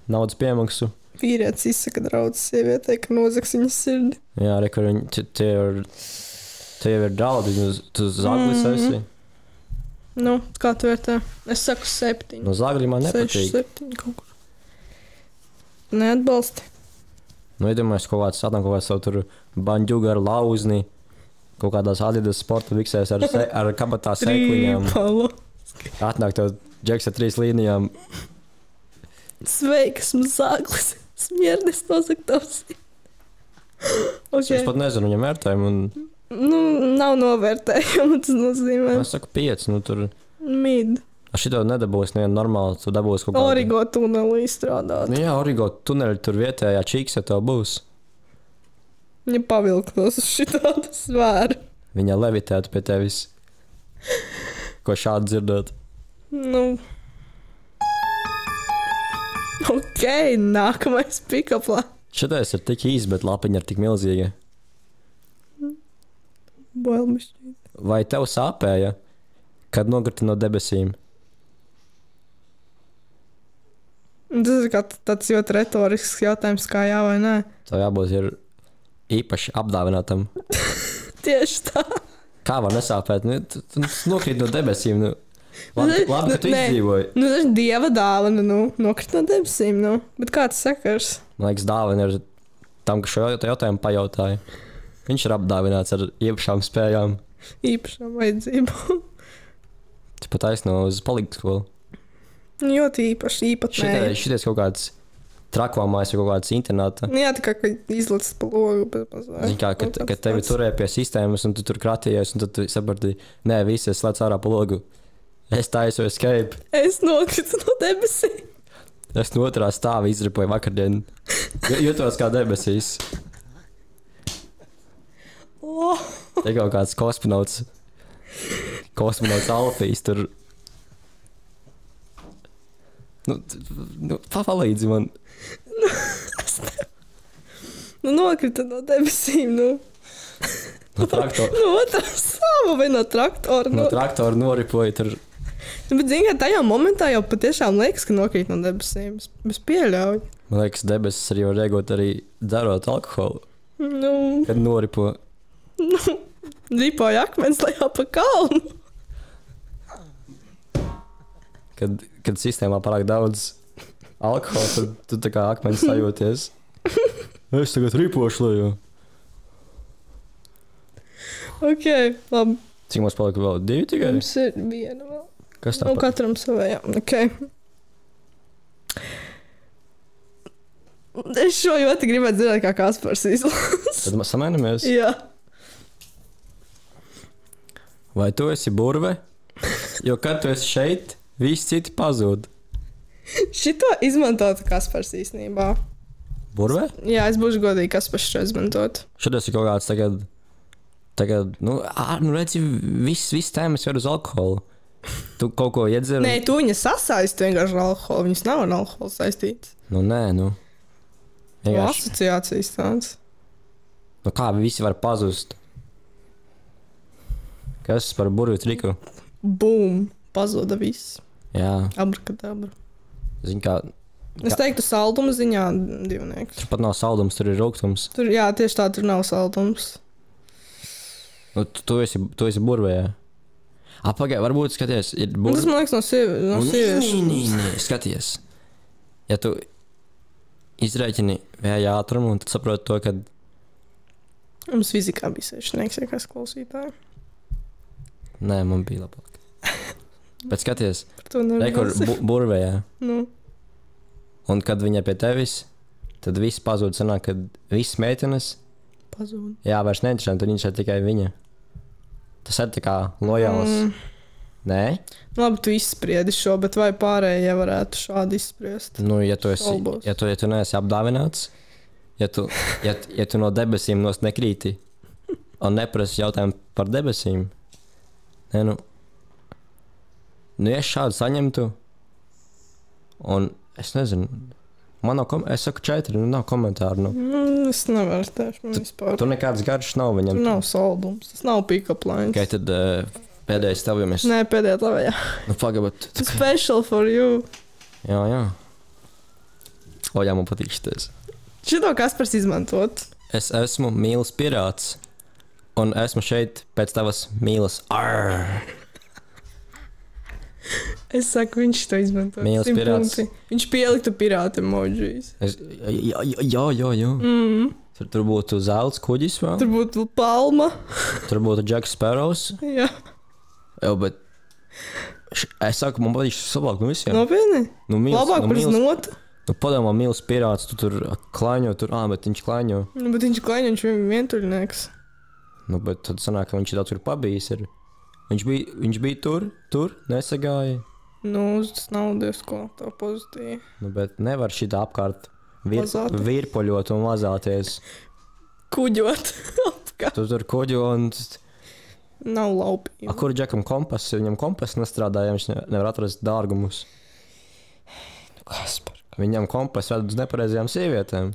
naudas piemaksu. Vīrietis izsaka draudzes sievietei, ka nozags viņas sirdi. Jā, re, kur viņi tie jau ir draudi, tu zaglis esi. Kā tu vērtē? Es saku 7. Zagļi man nepatīk. 6, 7 kaut kur. neatbalsti. Nu, iedomājies, kaut kāds satnāk kaut kāds savu tur banģuga ar lauzni, kaut kādās Adidas sporta viksēs ar kabatā sēkliņām. Trīpalu. Atnāk tev džeks ar 3 līnijām. Sveiks, mazāklis. Smierdes nosaktavs. Okay. Es pat nezinu viņam vērtējumu. Un... Nu, nav novērtējumu, tas nozīmē. Es saku 5, nu tur... Mid. Ar šito nedabūs nevienu normāli, tu dabūs kaut kādu... Origo tuneli izstrādāt. Nu jā, Origo tuneli tur vietējā čīkse tev būs. Viņa pavilktos uz šitādu svēru. Viņa levitētu pie tevis. Ko šādi dzirdot? Nu... Ok, nākamais pikaplā. Šitais ir tik īs, bet lapiņa ir tik milzīga. Bailmišķīt. Vai tev sāpēja, kad nokriti no debesīm? Tas ir kā tāds ļoti retorisks jautājums, kā jā vai nē. Tev jābūt ir īpaši apdāvinātam. Tieši tā. Kā var nesāpēt? Nu, tu nokrīt no debesīm. Nu. Labi, ka tu izdzīvoji. Nu, tas ir dieva dāvana, nu. Nokrīt no debesīm, nu. Bet kā tas sakars? Man liekas, dāvana ir tam, ka šo jautājumu pajautāja. Viņš ir apdāvināts ar īpašām spējām. Īpašām vajadzībām. Tu pat aizno uz palīgu skolu. Ļoti īpaši, īpatnēji. Šities kaut kāds trakvāmājs vai kaut kāds internāta. Jā, tā kā izlacis pa logu. Zini kā, kad tevi turēja pie sistēmas un tu tur kratījies un tad tu saprati, nē, visi es slēdz ārā pa logu. Es taisu escape. Es nokritu no debesīm. Es no otrā stāva izripoju vakardien. Jūtos kā debesīs. Oh. Te kaut kāds kosmonauts Alfijs tur. Nu palīdzi man. Nu, nokrita no debesīm, nu. No traktora. No otrā stāva vai no traktora? No traktora noripoja tur. Bet, zini, ka tajā momentā jau patiešām liekas, ka nokrīt no debesīm. Es pieļauju. Man liekas, debesis arī var riegot arī dzerot alkoholu. Nu. Kad noripo. Nu, ripoja akmens lejā pa kalnu. Kad sistēmā pārāk daudz alkohola, tad tu tā kā akmens sajūties. Es tagad ripošu lejā. Ok, labi. Cik mums palika vēl? 2 tikai? Mums ir viena vēl. Kas tā? Nu, katram savējā. Ok. Es šo ļoti gribētu zināt, kā Kaspars izlās. Tad mēs samēnamies? Jā. Vai tu esi burve? Jo kad tu esi šeit, visi citi pazūd. Šito izmantotu Kaspars īstenībā. Burve? Jā, es būšu godīgi, Kaspars šo izmantot. Šitas ir kaut kāds tagad redzi, viss tēmas ir uz alkoholu. Tu kaut ko iedzer? Nē, tu viņas sasaisti vienkārši ar alkoholu. Viņas nav ar alkoholu saistītas. Nu, nē, nu. Vienkārši. Asociācijas tāds. Nu, kā visi var pazust? Kas par burvju triku? Bum! Pazuda viss. Jā. Abrakadabra. Zini kā... Es teiktu salduma ziņā divnieks. Tur pat nav saldums, tur ir rūgtums. Tur, jā, tieši tā, tur nav saldums. Nu, tu esi burvē, jā. Pagaid, varbūt skaties, ir burvē. Tas, man liekas, no sieviešu. Nē, skaties. Ja tu izrēķini vēja ātrumu un tad saproti to, ka... Mums fizikā bija sešnieks, ja kas klausītāji. Nē, man bija labāk. Bet skaties, Par to nevienāsi. burvē, jā. Nu. Un kad viņa pie tevis, tad viss pazūd, sanāk, kad viss meitenes, Pazūd. jā, vairs neinteresē, tad viņš ir tikai viņa. Tas ir tā kā lojāls. Nē? Labi, tu izspriedi šo, bet vai pārējie varētu šādi izspriest? Nu, ja tu neesi apdāvināts, ja tu no debesīm nost nekrīti un neprasi jautājumu par debesīm, ne, nu, ja es šādu saņemtu, un es nezinu, man nav, es saku 4, nu nav komentāru, nu. Es nevērtēšu, man vispār. Tur nekāds garš nav viņam. Tur nav saldums, tas nav pick-up lines. Kā tad pēdējais tev, ja mēs... Nē, pēdējā tavējā. Nu, pagabat. Special for you. Jā. O, jā, man patīk šitais. Šito Kaspars izmantot. Es esmu mīlas pirāts, un esmu šeit pēc tavas mīlas. Arr! Es saku, viņš to izmanto. Mīls pirāts. Viņš pieliktu pirāta emojijas. Jā. Tur būtu zelts kuģis vēl. Tur būtu palma. Tur būtu Jacks Sparrows. Jā. Jā, bet es saku, man patīk šis labāk no visiem. Nopietni? Labāk par znotu. Padomā, mīls pirāts, tu tur klaiņo, bet viņš klaiņo. Bet viņš klaiņo, viņš vientuļnieks. Bet tad sanāk, ka viņš daudz tur pabijis ir. Viņš bija tur, nesagāja. Tas nav diezko tā pozitīvi. Bet nevar šitā apkārt virpoļot un mazāties. Kuģot apkārt. Tu tur kuģo un... Nav laupīgi. Kur Džekam kompass? Viņam kompass nestrādāja, viņš nevar atrast dārgumus. Kaspar. Viņam kompass ved uz nepareizajām sievietēm.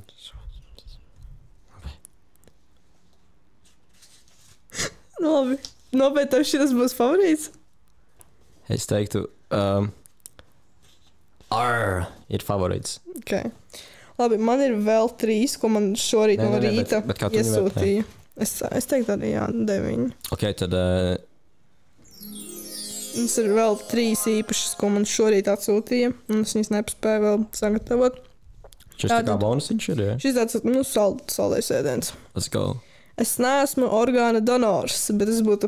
Labi. Nopietni, tev šitas būs favorīts? Es teiktu, ir favorīts. Okay. Labi, man ir vēl 3, ko man šorīt no rīta bet iesūtīja. Es teiktu arī, 9. Ok, tad... Mums ir vēl 3 īpašas, ko man šorīt atsūtīja, un es viņas nepaspēju vēl sagatavot. Šis tā kā bonusiņš ir, ja? Šis tāds, saldējs ēdiens. Let's go. Es neesmu orgāna donors, bet es būtu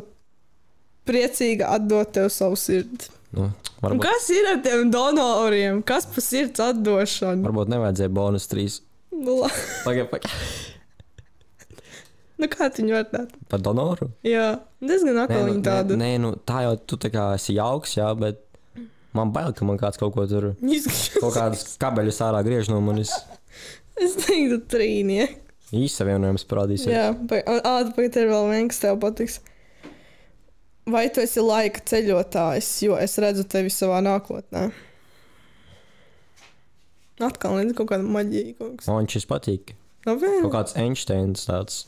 priecīga atdot tev savu sirdi. Varbūt... Kas ir ar tiem donoriem? Kas pa sirds atdošanu? Varbūt nevajadzēja bonus 3. Pagaid. Kā viņi var tāt? Par donoru? Jā, diezgan akaliņi tādu. Nē, tā jau tu tā kā esi jauks, jā, bet man bail, ka man kāds kaut ko tur... Kaut kādas kabeļus ārā griež no manis. Es teiktu trīnieki. Īsavienojums parādīsies. Jā, pagaid ir vēl viens, kas tev patiks. Vai tu esi laika ceļotājs, jo es redzu tevi savā nākotnē? Atkal līdz kaut kāda maģija. Man šis patīk. Kaut kāds Einsteins tāds.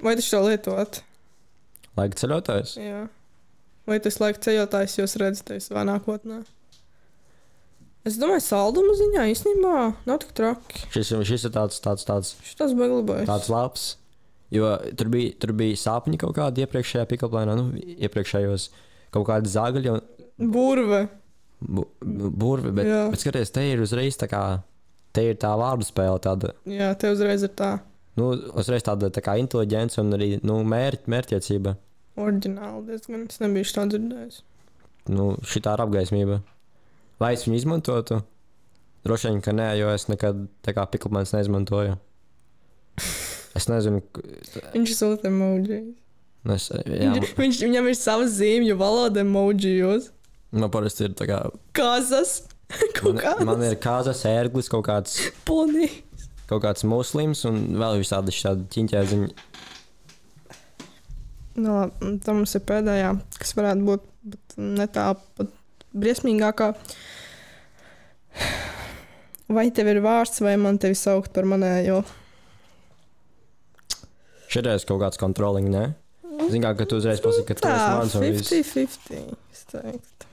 Vai tu šo lietot? Laika ceļotājs? Jā. Vai tu esi laika ceļotājs, jo es redzu tevi savā nākotnē? Es domāju, salduma ziņā īstenībā nav tik traki. Šis ir tāds... Šis tāds beglabais. Tāds labs. Jo tur bija sāpņi kaut kādi iepriekšējā pikaplēnā, iepriekšējos kaut kādi zāgaļi. Burve. Burve, bet skaties, te ir uzreiz tā kā, te ir tā vārdu spēle tāda. Jā, te uzreiz ir tā. Uzreiz tāda tā kā inteliģence un arī, mērķtiecība. Oriģināli diezgan, es nebiju tā dzirdējis. Šitā ir apgaismība. Vai es viņu izmantotu? Droši vien, ka nē, jo es nekad tā kā pikaplēns neizmantoju. Es nezinu... Viņš sūta emojijas. Viņam ir savas zīmju valoda emojijos. Parasti ir tā kā... Kazas. Man ir kazas, ērglis, kaut kāds... Ponijs. Kaut kāds muslims un vēl visādi šādi ķiņķēziņi. Tā mums ir pēdējā, kas varētu būt, bet ne tā pat briesmīgākā. Vai tev ir vārds, vai man tevi saukt par manējo? Šitais kaut kāds controlling, ne? Zin kā, ka tu uzreiz pasaki, ka tu esi mans un viss. 50-50, es teiktu.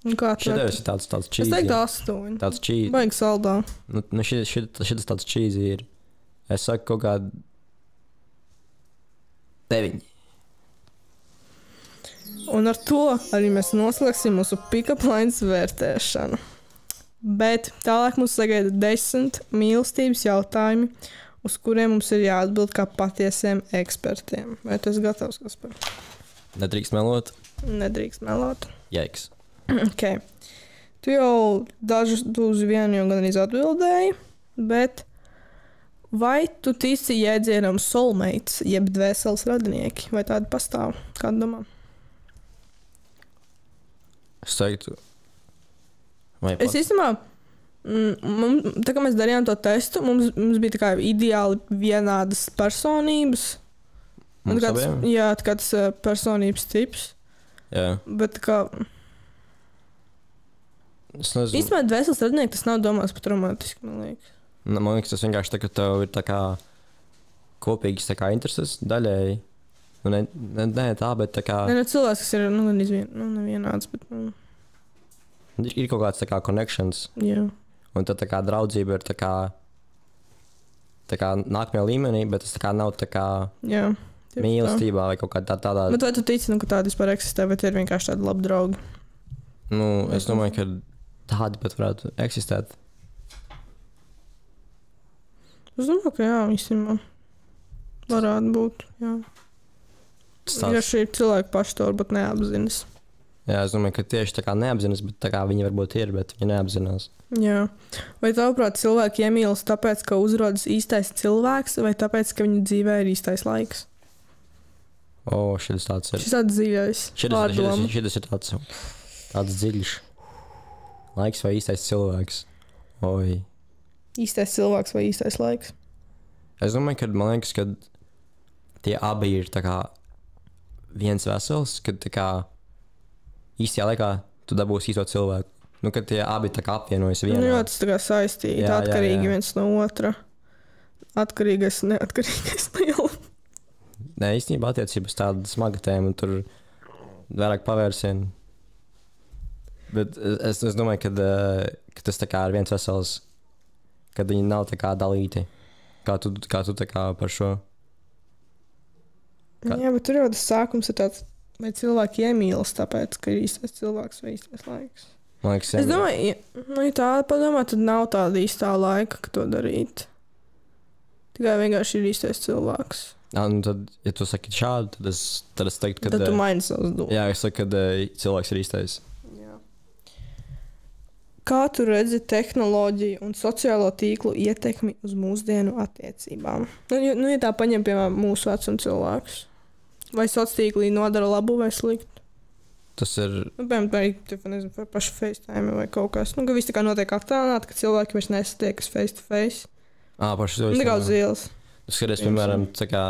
Šitais ir tāds cheesy. Es teiktu 8. Tāds cheesy. Baigi saldā. Šitas tāds cheesy ir. Es saku kaut kādu 9. Un ar to arī mēs noslēgsim mūsu pick-up lines vērtēšanu. Bet tālāk mums sagaida 10 mīlestības jautājumi, uz kuriem mums ir jāatbild kā patiesiem ekspertiem. Vai tu esi gatavs, Kaspar? Nedrīkst melot? Nedrīkst melot. Jēks. Ok. Tu jau uz vienu jau gan arī atbildēji, bet vai tu tici jēdzienam soulmates, jeb dvēseles radinieki? Vai tādi pastāv? Kādu domā? Es teiktu... Es īstenībā, tā kā mēs darījām to testu, mums bija tā kā ideāli vienādas personības. Mums abiem? Jā, kāds personības tips. Jā. Bet kā... Es nezinu. Īstenībā dvēseles radinieki tas nav domāts pat romantiski, man liekas. Man liekas, tas vienkārši tā, ka tev ir tā kā kopīgas tā kā intereses daļēji. Ne tā, bet tā kā... Ne, cilvēks, kas ir, nevienāds, bet... Ir kaut kāds tā kā connections. Jā. Un tad tā kā draudzība ir tā kā nākamajā līmenī, bet tas tā kā nav tā kā jā, mīlestībā vai kaut kā tādā. Bet vai tu tici, ka tāda vispār eksistē, vai tie ir vienkārši tādi labi draugi? Nu, es domāju, ka tādi pat varētu eksistēt. Es domāju, ka jā, īstenībā varētu būt, jā. Ja šī cilvēki paši to varbūt neapzinas. Jā, es domāju, ka tieši tā kā neapzinas, bet tā kā viņi varbūt ir, bet viņi neapzinās. Jā. Vai tavuprāt cilvēki iemīlas tāpēc, ka uzrodas īstais cilvēks, vai tāpēc, ka viņa dzīvē ir īstais laiks? Šis tāds ir. Šis tāds dzīvējs. Šis ir tāds dziļš. Laiks vai īstais cilvēks? Oi. Īstais cilvēks vai īstais laiks? Es domāju, ka man liekas, ka tie abi ir tā kā viens vesels, kad tā kā īstajā laikā tu dabūsi īsto cilvēku. Nu, kad tie abi tā kā apvienojas vienā. Nu, jā, tas tā kā saistīti, atkarīgi viens no otra. Atkarīgais, neatkarīgais no jau. Nē, īstenībā attiecības tāda smaga tēma, un tur vairāk pavērsienu. Bet es domāju, ka tas tā kā ir viens vesels, kad viņi nav tā kā dalīti. Kā tu tā kā par šo? Jā, bet tur jau tas sākums ir tāds, vai cilvēki iemīlas tāpēc, ka ir īstais cilvēks vai īstais laiks. Man liekas, es domāju, ja tā padomā, tad nav tāda īstā laika, ka to darīt. Tikai vienkārši ir īstais cilvēks. Nu tad, ja tu saki šādi, tad es teiktu, ka... Tad tu maini savus domas. Jā, es saku, ka cilvēks ir īstais. Jā. Kā tu redzi tehnoloģiju un sociālo tīklu ietekmi uz mūsdienu attiecībām? Nu, ja tā paņem, piemēram, mūsu vecuma cilvēkus. Vai sociālā tīklī nodara labu vai sliktu? Tas ir... Nu, piemēram, par pašu FaceTime vai kaut kas. Nu, ka viss tā kā notiek attālināti, ka cilvēki vairs nesatiekas face to face. Paši to tā kā uz ielas. Skaties, piemēram, tā kā,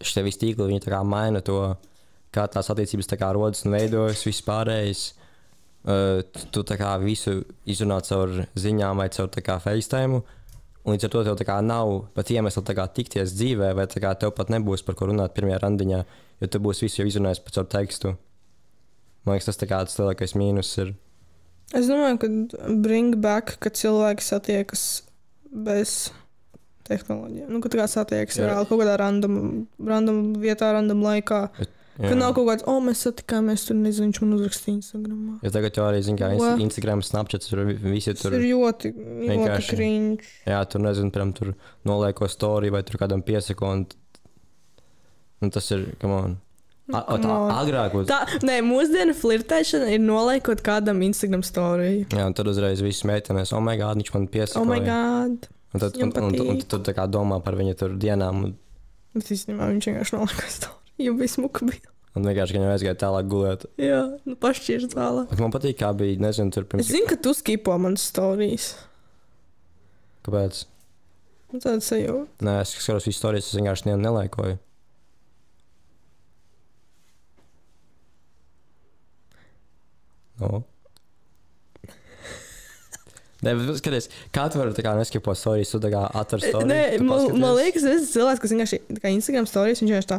šitie visi tīkli, viņi tā kā maina to, kā tās attiecības tā kā rodas un veidojas, viss pārējais. Tu tā kā visu izrunā caur ziņām vai caur tā kā FaceTime, un līdz ar to tev tā kā nav pat iemesla tā kā tikties dzīvē, vai tā kā tev pat nebūs par ko runāt pirmajā randiņā, jo tu būsi visu jau izrunājis pat caur tekstu. Man liekas, tas tā kā tas lielākais mīnus ir. Es domāju, ka bring back, ka cilvēki satiekas bez tehnoloģijām. Nu, ka tā kā satiekas reāli kaut kādā random vietā, random laikā. Ka nav kaut kāds, mēs satikāmies, tur nezinu, viņš man uzrakstīja Instagramā. Ja tagad jau arī, zin kā, Instagram, Snapchat, tur visi tur... Tas ir ļoti cringe. Jā, tur nezinu, piemēram, tur nolieko story vai tur kādam piesako, un tas ir, come on. Agrāk būs... Nē, mūsdienu flirtēšana ir noliekot kādam Instagram story. Jā, un tad uzreiz viss meitenes, oh my god, viņš man piesakoja. Oh my god. Un tu tā kā domā par viņu tur dienām. Bet īstenībā viņš vienkārši nolika story, jo bija smuka bija. Un vienkārši viņam aizgāja tālāk gulēt. Jā, pašķirs vēlāk. Man patīk, kā bija, nezinu, tur pirms... Es zinu, ka tu skipo manas storijas. Kāpēc? Tāda sajūta. Nē, es skatos visu storijas, es vienkārši nelaikoju. Nē, bet skaties, kā tu vari tā kā neskipot storijas, tu tā kā atver storiju? Nē, man liekas, es esmu cilvēks, kas vienkārši tā kā Instagram storijas, viņš vienkārši tā...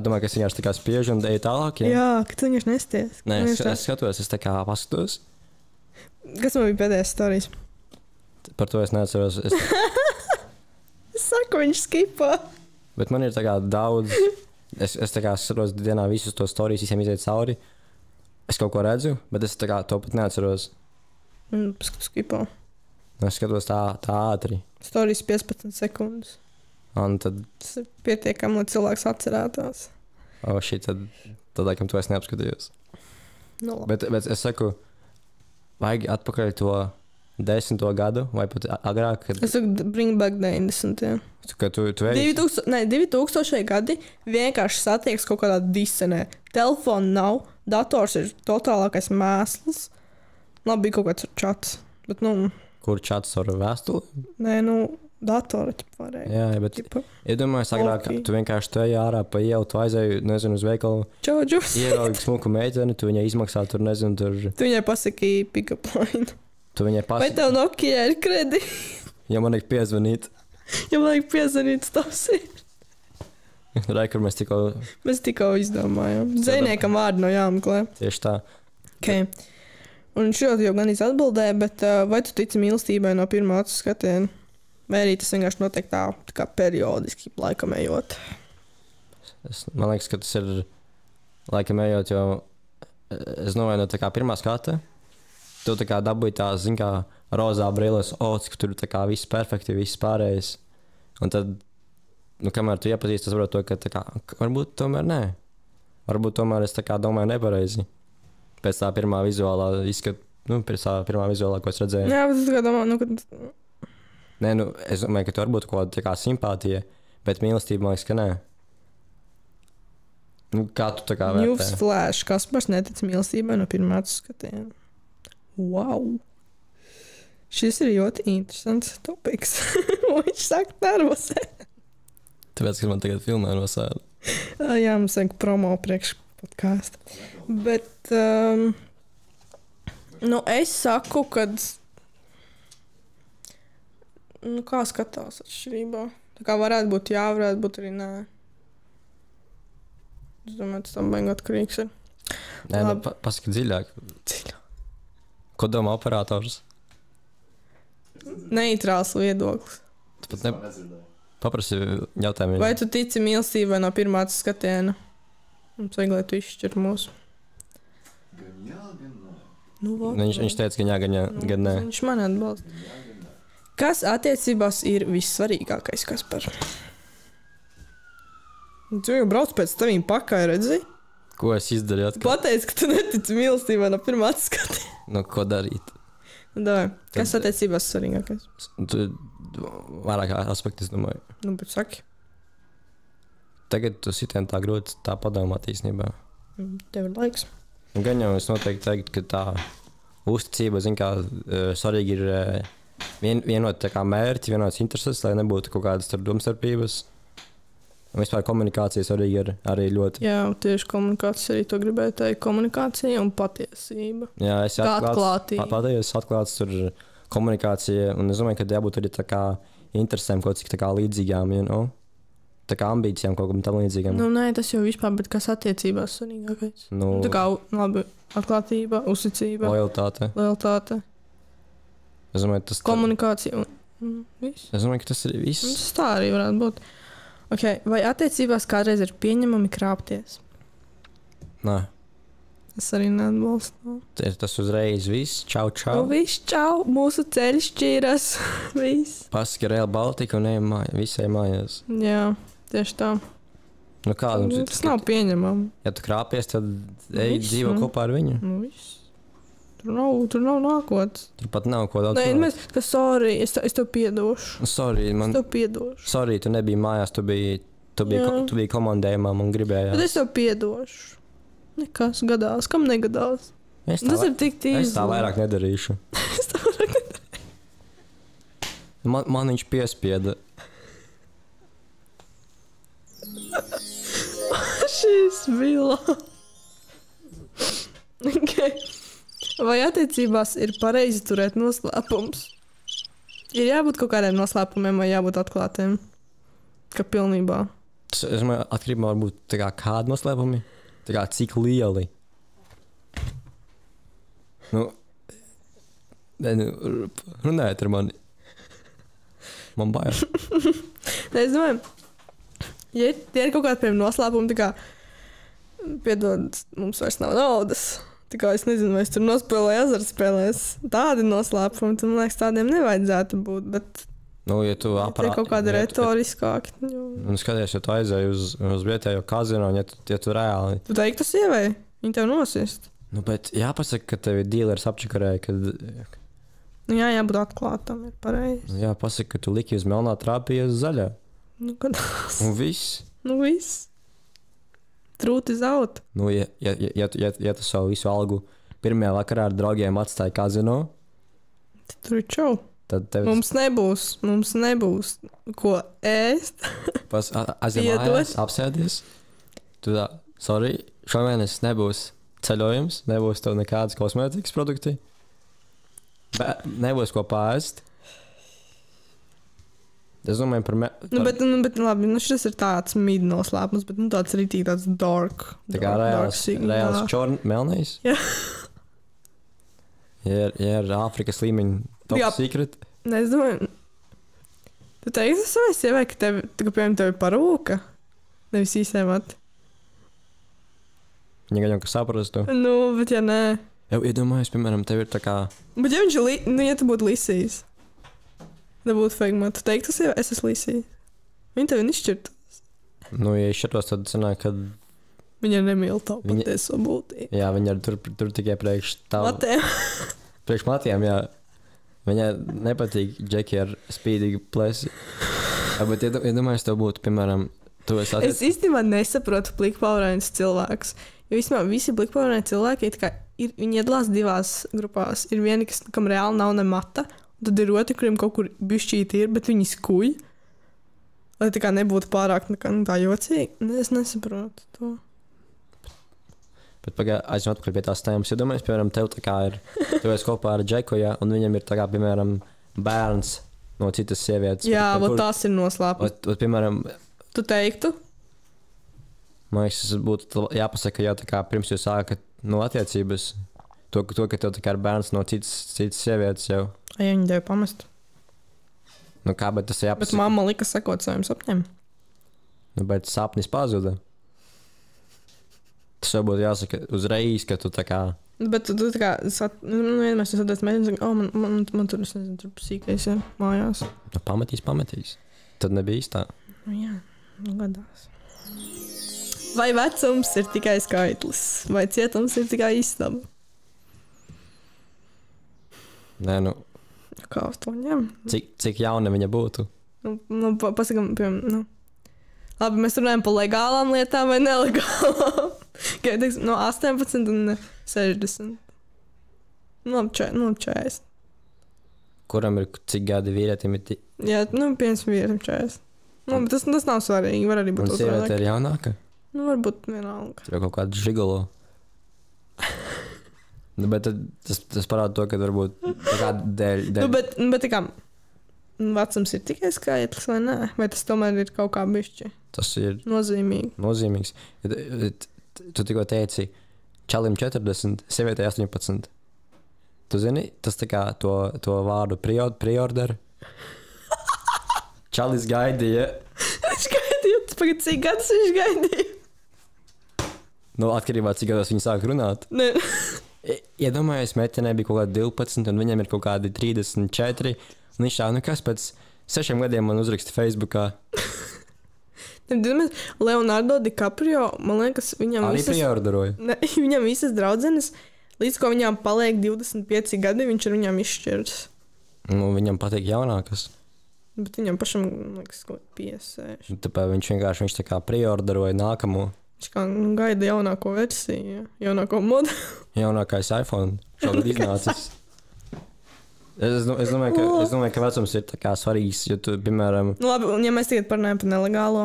Domāju, ka es vienkārši tā kā spiežu un eju tālāk, jā? Jā, ka tu vienkārši nesties. Nē, es skatos, es tā kā paskatos. Kas man bija pēdējais storijas? Par to es neatceros. Es saku, viņš skipo. Bet man ir tā kā daudz... Es tā kā skatos dienā visus to storijas, visiem iziet cauri. Es kaut ko redzu, bet es tā kā to pat neatceros. Skipo. Es skatos tā ātri. Storijas 15 sekundes. Un tad... Tas ir pietiekami, lai cilvēks atcerētās. Tad laikam to es neapskatījos. No, bet es saku, vajag atpakaļ to 10. gadu, vai pat agrāk, kad... Es saku, bring back 90. Jā. Ka tu 2000 gadi vienkārši satieks kaut kādā disenē. Telefona nav, dators ir totālākais mēsls. Labi, bija kaut kāds čats, bet Kur čats ar vēstuli? Nē, datora varēja. Jā, bet iedomājies agrāk, tu vienkārši te ārā pa ielu, tu aizēji, nezinu, uz veikalu. Čauģus. Ieraugi smuku meiteni, tu viņai izmaksā tur, nezinu, tur... Tu viņai pasaki pick-up line. Tu viņai pasaki... Vai tev Nokia ir kredīti? Ja man vajag piezvanīt. Ja man vajag piezvanīt, tas ir. Reikur mēs tikko izdomājām. Zēniekam vārdu no jāmeklē. Tieši tā. Okay. Un šo jau gan atbildēja, bet vai tu tici mīlestībai no pirmā acu skatiena? Vai arī tas vienkārši notiek tā kā periodiski, laikam ejot? Man liekas, ka tas ir laikam ejot, jo es domāju, no tā kā pirmā skata, tu tā kā dabūji tās, zin kā, rozā brilles, cik tur tā kā viss perfekti, viss pārējais. Un tad, nu, kamēr tu iepazīsti, tas varbūt to, ka tā kā, varbūt tomēr nē. Varbūt tomēr es tā kā domāju nepareizi. Pēc tā pirmā vizuālā izskata, nu, pēc tā pirmā vizuālā, ko es redzēju. Jā, bet es kā domāju, nu, ka... Nē, nu, es domāju, ka tur varbūt kaut kāda tā kā simpātija, bet mīlestība, man liekas, ka nē. Nu, kā tu tā kā vērtē? Newsflash, Kaspars netic mīlestībai no pirmā skatiena. Wow! Šis ir ļoti interesants topiks. Viņš sāk nervosē. Tāpēc, ka man tagad filmē no sēda. Jā, mums vajag promo priekš podkāstu. Bet, nu, es saku, kad... Nu, kā skatās atšķirībā? Tā kā varētu būt jā, varētu būt arī nē. Es domāju, tas tam baigi atkarīgs ir. Nē, nu, pasaka dziļāk. Ko domā operators? Neitrāls viedoklis. Tu pat paprasi jautājumu. Vai tu tici mīlestībai no pirmā skatiena? Mums vajag, lai tu izšķir mūsu. Gan jā, gan nē. Nu, Viņš teica, ka jā, gan nē. Viņš mani atbalsta. Kas attiecībās ir vissvarīgākais, Kaspar? Tu jau brauc pēc tavīm pakaļ, redzi? Ko es izdarīju? Pateici, ka tu netici mīlestībai no pirmā skatiena. Nu, ko darīt? Nu, davai. Kas attiecībās svarīgākais? Tu vairāk aspekti, es domāju. Nu, bet saki. Tagad tu sitien tā grūti tā padomāt īstenībā. Tev ir laiks. Gan jau es noteikti teiktu, ka tā uzticība, zin kā, svarīgi ir vienot tā kā mērķi, vienots intereses, lai nebūtu kaut kādas domstarpības. Un vispār komunikācija svarīgi ir arī ļoti. Jā, tieši komunikācija arī to gribēju teikt. Komunikācija un patiesība. Jā, es atklātība. Pateicies, atklāts tur komunikācija, un es domāju, ka jābūt arī tā kā interesēm kaut cik tā kā līdzīgām, you know? Tā kā ambīcijām kaut kam tam līdzīgam. Nu, nē, tas jau vispār, bet kas attiecībās svarīgākais? Nu, tā kā, labi, atklātība, uzticība, lojalitāte. Es domāju, tas komunikācija un viss. Es domāju, ka tas ir viss. Tas tā arī varētu būt. Okay. Vai attiecībās kādreiz ir pieņemami krāpties? Nē. Es arī neatbalstu. Tas uzreiz viss. Čau, čau. Nu, viss, čau. Mūsu ceļš šķīras. Viss. Pasaka Real Baltica un ejam visai mājās. Jā, tieši tā. Nu kā? Nu, tas nav pieņemami. Ja tu krāpies, tad ej dzīvo kopā ar viņu. Nu, viss. Tur nav nākotnes. Tur pat nav ko daudz. Nē, mēs, ka sorry, es tev piedošu. Sorry, man. Es tev piedošu. Sorry, tu nebija mājās, tu biji komandējumā un gribējās. Bet es tev piedošu. Nekas gadās, kam negadās. Tas ir tik tīzi. Es tā vairāk nedarīšu. Es tā vairāk nedarīšu. Man viņš piespieda. Šīs vila. Okay. Vai attiecībās ir pareizi turēt noslēpums? Ir jābūt kaut kādiem noslēpumiem vai jābūt atklātiem? Ka pilnībā. Es domāju, atkarībā varbūt tā kā kādi noslēpumi, tā kā cik lieli. Nu, runājiet ar mani. Man bail. Es domāju, ja tie ir kaut kādi noslēpumi, tā kā, piedod, mums vairs nav naudas. Tā kā es nezinu, vai es tur nospēlēju azartspēlēs. Tādi noslēpumi, tad man liekas, tādiem nevajadzētu būt. Bet nu, ja tu tie kaut kādi retoriskāki. Un skaties, ja tu aizēji uz vietējo kazino, un ja tu reāli... Tu teiktu sievai, viņa tev nosist. Nu, bet jāpasaka, ka tevi dīlers apčakarēja, kad... Nu, jā, jābūt atklātam, ir pareizi. Jā, pasaka, ka tu liki uz melnā trāpījies zaļā. Nu, kadās. Un viss. Nu, viss. Trūti zaut. Nu, ja tu savu visu algu pirmajā vakarā ar draugiem atstāji kazino, tad tur ir čau. Tad tev... Mums nebūs ko ēst. Aizem mājās, apsēdies. Tu tā, sorry, šomēnes nebūs ceļojums, nebūs tev nekādas kosmētikas produkti. Nebūs ko pārēst. Es domāju par... Bet labi, nu šis ir tāds mid-noslēpums, bet nu tāds arī tāds dark. Tā kā reāls melnais? Jā. Ja ir Āfrikas līmeņa top secret. Ne, es domāju, tu teiksi savai sievai, ka piemēram tev ir parūka, nevis īsē mati. Viņa gaļam, ka saprastu. Nu, bet ja nē, Jau iedomājies, piemēram, tev ir tā kā... Bet ja viņš ir, ja tu būtu lisījis, tad būtu fegma, tu teiktu, es esmu lisījis. Viņi tevi nešķirtu. Nu, ja šķirtos, tad sanāk, kad... Viņa nemīl tavu patieso būtību. Jā, viņa ir tur tikai priekš tavu... Matiem. Priekš matiem, jā. Viņai nepatīk džeki ar spīdīgu plesi. Jā, bet iedomājies, tev būtu, piemēram, tu esi Es īstenībā nesaprotu plikpaurainus cilvēkus. Jo vismaz visi plikpauraini cilvēki viņi iedalās divās grupās. Ir vieni, kam reāli nav ne mata, un tad ir otri, kuriem kaut kur bišķīti ir, bet viņi skuj. Lai tā kā nebūtu pārāk tā jocīgi. Es nesaprotu to. Bet aizvien atpakaļ pie tās tēmas. Iedomājies, piemēram, tev tā kā ir, tu esi kopā ar džeku, ja, un viņam ir tā kā, piemēram, bērns no citas sievietes. Jā, tās ir noslēpums. Piemēram, tu teiktu? Man liekas, tas būtu jāpasaka jau tā kā pirms jūs sākat no attiecības. To, ka tev tā kā ir bērns no citas sievietes jau. Ja viņi tevi pamest. Nu kā, bet tas jāpasaka. Bet mamma lika sekot saviem sapņiem. Nu, bet sapnis pazuda. Tas jau būtu jāsaka uzreiz, ka tu tā kā... Bet tu tā kā, vienmēr es atdēs mēģinu, man tur, es nezinu, tur sīkais, ja, mājās. Nu, pamatīs. Tad nebija īstā. Nu, jā, gadās. Vai vecums ir tikai skaitlis? Vai cietums ir tikai istaba? Nē, nu... Kā uz to ņem? Cik jauna viņa būtu? Pasakam, piemēram, Labi, mēs runājam par legālām lietām vai nelegālām. Kā teiksim, no 18 un 60. No 40. Kuram ir cik gadi vīrietim ir? Jā, piemēram, vīrietim 40. Bet tas nav svarīgi, var arī būt un sieviete ir jaunāka? Varbūt vienalga. Tur jau kaut kāda žigolo. Bet tas parāda to, ka varbūt kāda dēļ... Bet tā kā vecums ir tikai skaitlis vai nē? Vai tas tomēr ir kaut kā bišķi? Tas ir nozīmīgs. Tu tikko teici, čalim 40, sievietei 18. Tu zini, tas tā kā to vārdu preorder. Čalis gaidīja. Viņš gaidīja, pagad, cik gadus viņš gaidīja? Nu, atkarībā cik gados viņi sāk runāt. Ne. Iedomājies, meitenei bija kaut kādi 12 un viņam ir kaut kādi 34. Un viņš tā, kas pēc 6 gadiem man uzraksta Facebookā. Leonardo DiCaprio, man liekas, viņam arī preorderoja. Viņam visas draudzenes, līdz ko viņām paliek 25 gadi, viņš ar viņām izšķirs. Nu, viņam patīk jaunākas. Bet viņam pašam, liekas, kaut 56. Tāpēc viņš tā kā preorderoja nākamo. Viņš kā gaida jaunāko versiju, jaunāko modeli. Jaunākais iPhone šogad iznācis. Es domāju, ka vecums ir tā kā svarīgs, jo tu, piemēram... Nu labi, un ja mēs tagad parunājam par nelegālo,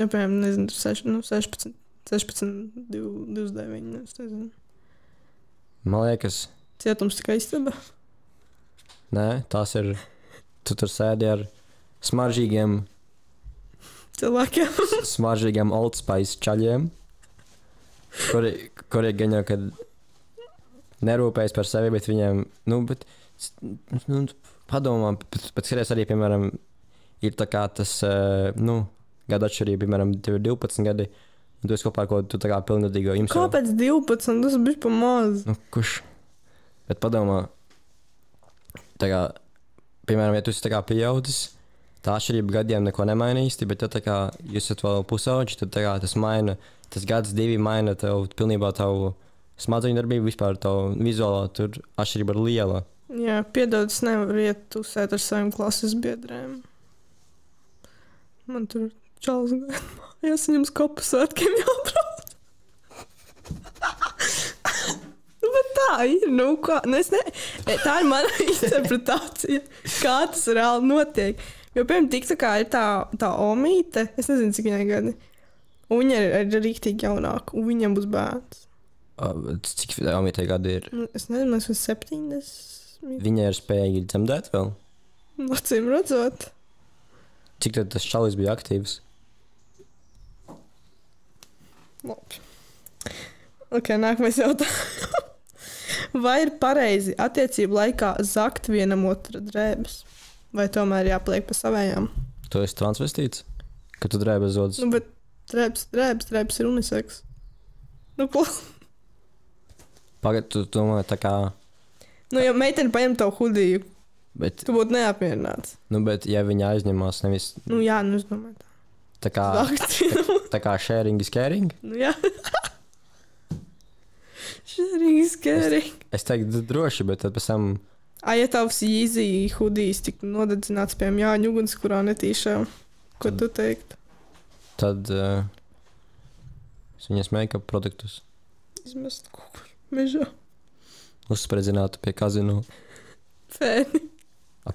ja, piemēram, nezinu, 16, 29, es nezinu. Man liekas... Cietums tikai istaba? Nē, tās ir... Tu tur sēdi ar smaržīgiem... Cilvēkiem. Smaržīgiem Old Spice čaļiem, kuri gan jau, kad... nerūpējas par sevi, bet viņiem, padomā, bet skaties arī, piemēram, ir tā kā tas, gadu atšķirība, piemēram, tev ir 12 gadi, un tu esi kopā ar ko tu tā kā pilngadīgo. Kāpēc 12? Tas bija pa maz. Kurš? Bet padomā, tā kā, piemēram, ja tu esi tā kā pieaudzis, tā atšķirība gadiem neko nemainīsti, bet ja tā kā jūs esat vēl pusauģi, tad tā kā tas maina, tas gads 2 maina tev pilnībā tavu smadzeņu darbību, vispār tavu vizuālā tur atšķirība ir liela. Jā, piedod, es nevaru iet tusēt ar saviem klases biedriem. Man tur čalis gaida mājās, viņam uz kopu svētkiem jābrauc. Bet tā ir, kā, tā ir mana interpretācija, kā tas reāli notiek. Jo, piemēram, tik tā kā ir tā omīte, es nezinu, cik viņai gadi, un viņa ir rīktīgi jaunāka, un viņam būs bērns. Cik omītei gadi ir? Es nezinu, es esmu 70. Viņa ir spējīga dzemdēt vēl? Acīm redzot. Cik tad tas čalis bija aktīvs? Labi. Ok, nākamais jautājums. Vai ir pareizi attiecību laikā zakt vienam otra drēbes? Vai tomēr jāpliek pa savējām? Tu esi transvestīts? Ka tu drēbes zodas? Bet drēbes ir uniseks. Pagad, tu domā tā kā... Nu, ja meitene paņem tavu hudiju, Bet, tu būtu neapmierināts. bet ja viņa aizņemās nevis Nu, jā, nu, es domāju tā. tā kā sharing is caring, Nu, jā. Šerīgi skērīgi. es teiktu droši, bet tad pēc tam... Ja tavs Yeezy hudijs tiktu nodedzināts pie Jāņa ugunskurā netīšā, ko tu teiktu? Tad es viņas make-up produktus Izmest kaut kur mežā. uzspredzinātu pie kazino. Fēni.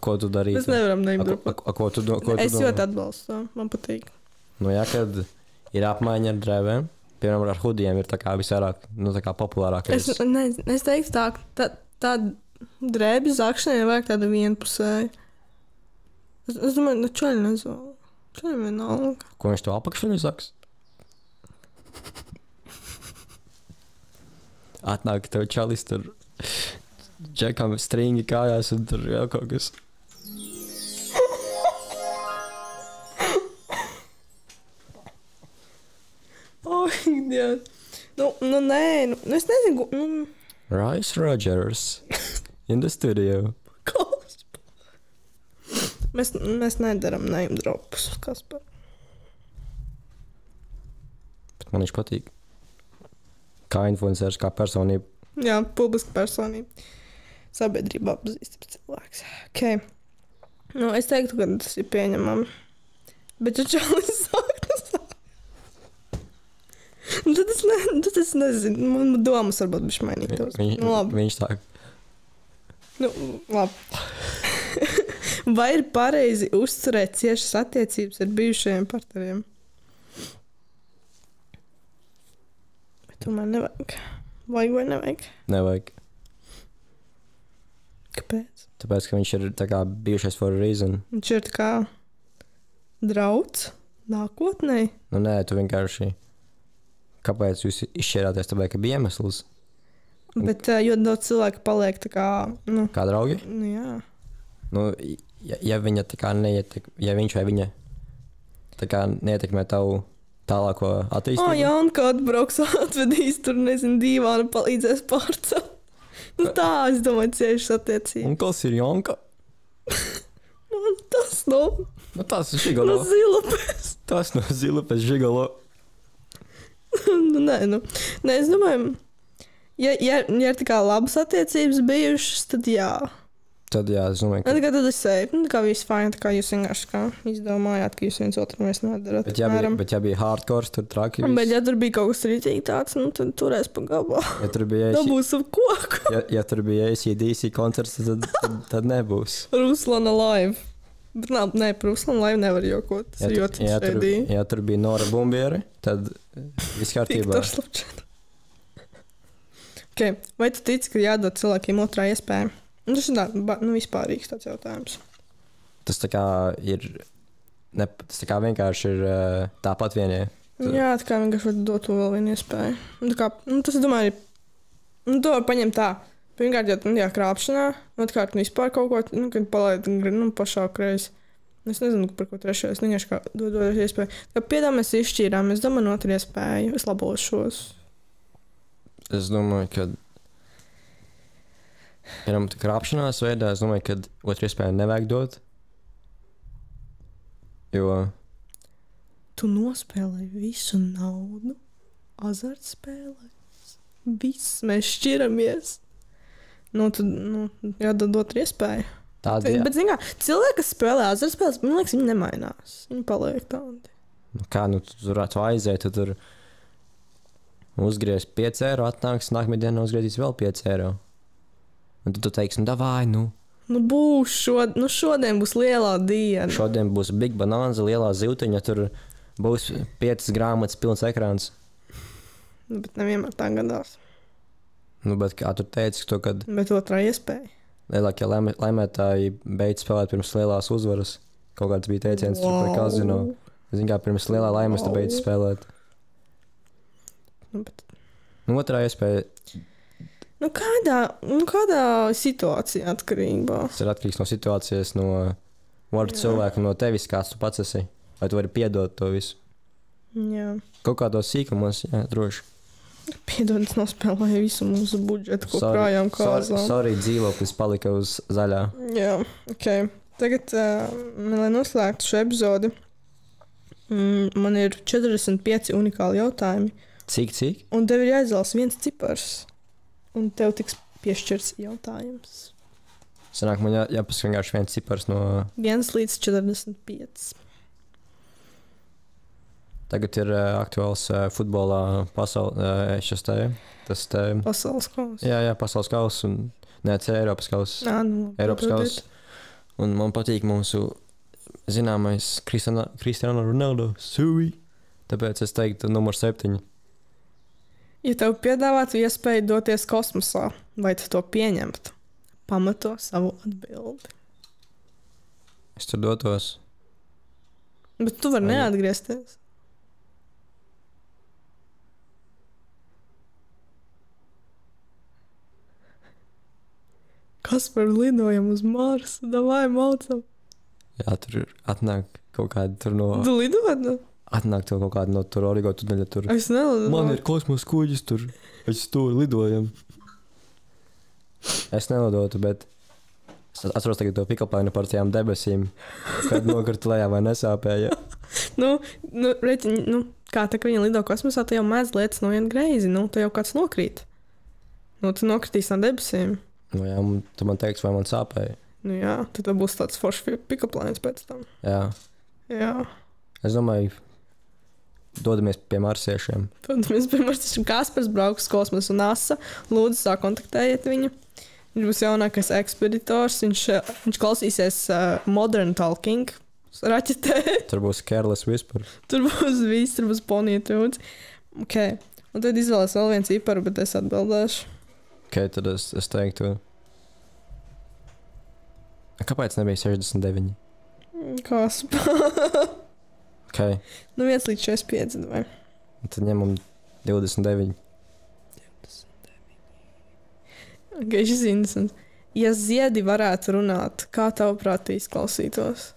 Ko tu darītu? Mēs nevaram neimdropot. Ko tu domā? Es ļoti atbalstu to. Man patīk. Nu, jā, kad ir apmaiņa ar drēbēm, piemēram, ar hudijiem ir tā kā visvairāk, nu, tā kā populārākais. Es teiktu tā drēbju zākšanai nevajag tādu vienpusēju. Es domāju, nu čaļi nezvēlu. Čaļi vienalga. Ko viņš to apakšveļu saks? Atnāk tev čalis tur džekam stringi kājās un tur vēl kaut kas. Jā. Nu, nē, es nezinu, Rice Rogers in the studio. kas. Mēs nedaram name dropus, kas par. Bet man viņš patīk. Kā influenceris, kā personība. Jā, publiska personība. Sabiedrībā apzīstams cilvēks. Okay. Nu, es teiktu, ka tas ir pieņemami. Bet ja čalis sāk, tad es nezinu. Man domas varbūt bišķi mainītos. Nu, labi. Viņš tā. Nu, labi. Vai ir pareizi uzturēt ciešas attiecības ar bijušajiem partneriem? Bet tomēr nevajag. Vajag vai nevajag? Nevajag. Kāpēc? Tāpēc, ka viņš ir tā kā bijušais for a reason. Viņš ir tā kā drauds nākotnē. Nu nē, tu vienkārši... Kāpēc jūs izšķērāties? Tāpēc, ka bija iemesls. Bet ļoti daudz cilvēku paliek tā kā, nu, Kā draugi? nu jā. Nu, ja viņa tā kā ja viņš vai viņa tā kā neietekmē tavu tālāko attīstību. Jā, un kā atbrauks, atvedīs tur, nezinu, dīvānu, palīdzēs pārcelt. Nu tā, es domāju, ciešas attiecības. Un kas ir Janka? Tas no Nu, tas ir žigalo. zilupes. Tas no zilupes žigalo. Nē, es domāju, ja ir tā kā labas attiecības bijušas, tad jā. Tad jā, es domāju, Tad, tad es seju, tā kā viss fine, tā kā jūs vienkārši kā izdomājāt, ka jūs viens otru mēs nedarat. Bet ja bija hardcore, tur traki. Bet ja tur bija kaut kas rītīgi tāds, nu tad turēs pa gabalā. Ja tur bija Dabūs ap koku. ja tur bija AC/DC koncerts, tad nebūs. Ruslana live. Bet nē, par Ruslana live nevar jokot. Tas ir ļoti šēdīgi. Ja tur bija Nora Bumbieri, tad viss kārtībā. Viktors Lapčēns. Okay. Vai tu tici, ka jādod cilvēkiem otrā iespēja? Tas ir vispārīgs tāds jautājums. Tas tā kā ir, tas tā kā vienkārši ir tāpat vienie. Jā, tā kā vienkārši var dot to vēl vienu iespēju. Tas, es domāju, to var paņemt tā. Pirmkārt, jau krāpšanā, otrkārt, vispār kaut ko, kad palaid, pašā kreisi. Es nezinu, par ko trešais, es vienkārši kā dod iespēju. Kā piedā mēs izšķīrām, es domāju, otru iespēju, es labošos. Es domāju, ka piemēram, krāpšanās veidā, es domāju, ka otru iespēju nevajag dot. Jo... Tu nospēlēji visu naudu, azartspēlēs, viss, mēs šķiramies. Tad jādod otru iespēju. Tāda, jā. Bet, zin kā, cilvēki, kas spēlē azartspēles, man liekas, viņi nemainās. Viņi paliek tādi. Kā, tu varētu aiziet, tu tur uzgriez 5 eiro, atnāks, nākamajā dienā uzgriezīs vēl 5 eiro. Un tad tu teiksi, davai, Būs šodien būs lielā diena. Šodien būs Big Banāna, lielā zivtiņa, tur būs 5 grāmatas, pilns ekrāns. Bet nevienmēr tā gadās. Bet kā tu teici, to, kad Bet otrā iespēja. lielākie laimētāji beidz spēlēt pirms lielās uzvaras. Kaut kāds bija teiciens par kazino. Zini, kā pirms lielā laimes tu beidz spēlēt. Otrā iespēja. Kādā situācijā atkarībā? Tas ir atkarīgs no situācijas, no cilvēka, no tevis, kāds tu pats esi. Vai tu vari piedot to visu? Jā. Kaut kādos sīkumos, jā, droši. Piedod, es nospēlēju visu mūsu budžetu, ko krājām kāzām. Sorry, dzīvoklis palika uz zaļā. Jā, ok. Tagad, lai noslēgtu šo epizodi, man ir 45 unikāli jautājumi. Cik? Un tev ir jāizvēlas viens cipars. Un tev tiks piešķirts jautājums. Sanāk, man jāpasaka vienkārši viens cipars no... 1 līdz 45. Tagad ir aktuāls futbolā tas te... Pasaules kausa. Jā, pasaules kausa un... Nē, Eiropas kausa. Eiropas kausa. Un man patīk mūsu zināmais Cristiano Ronaldo. Sui. Tāpēc es teiktu numur 7. Ja tev piedāvātu iespēju doties kosmosā, vai tu to pieņemtu? Pamato savu atbildi. Es tur dotos. Bet tu vari neatgriezties. Kas par lidojumu uz Marsu? Davai maucam. Jā, tur atnāk kaut kāda tur no... Tu lidot? Atnāk tev kaut kāda no tur origo tuneļa tur. Es nelidoju. Man ir kosmos kuģis tur. Es tur lidojam. Es nelidotu, bet es atceros tagad to pikaplainu par tām debesīm, kad nokrita lejā vai nesāpēja. Reķi, kā tā, ka viņi lido kosmosā, tu jau mēdz lietas noiet greizi, tu jau kāds nokrīt. Tu nokritīs no debesīm. Jā, tu man teiksi, vai man sāpēja. Jā, tad būs tāds foršs pikaplains pēc tam. Jā. Es domāju, dodamies pie marsiešiem. Kaspars brauks uz kosmosu un NASA. Lūdzu, sāk kontaktējiet viņu. Viņš būs jaunākais ekspeditors. Viņš klausīsies Modern Talking raķetē. Tur būs Careless Whisper. Tur būs viss, tur būs ponītrūds. Ok, un tad izvēlēs vēl viens ciparu, bet es atbildēšu. Ok, tad es teiktu... Kāpēc nebija 69? Kaspar. Ok. 1 līdz 45, vai? Tad ņemam 29. Ok, šis ir interesants. Ja ziedi varētu runāt, kā tavuprāt izklausītos?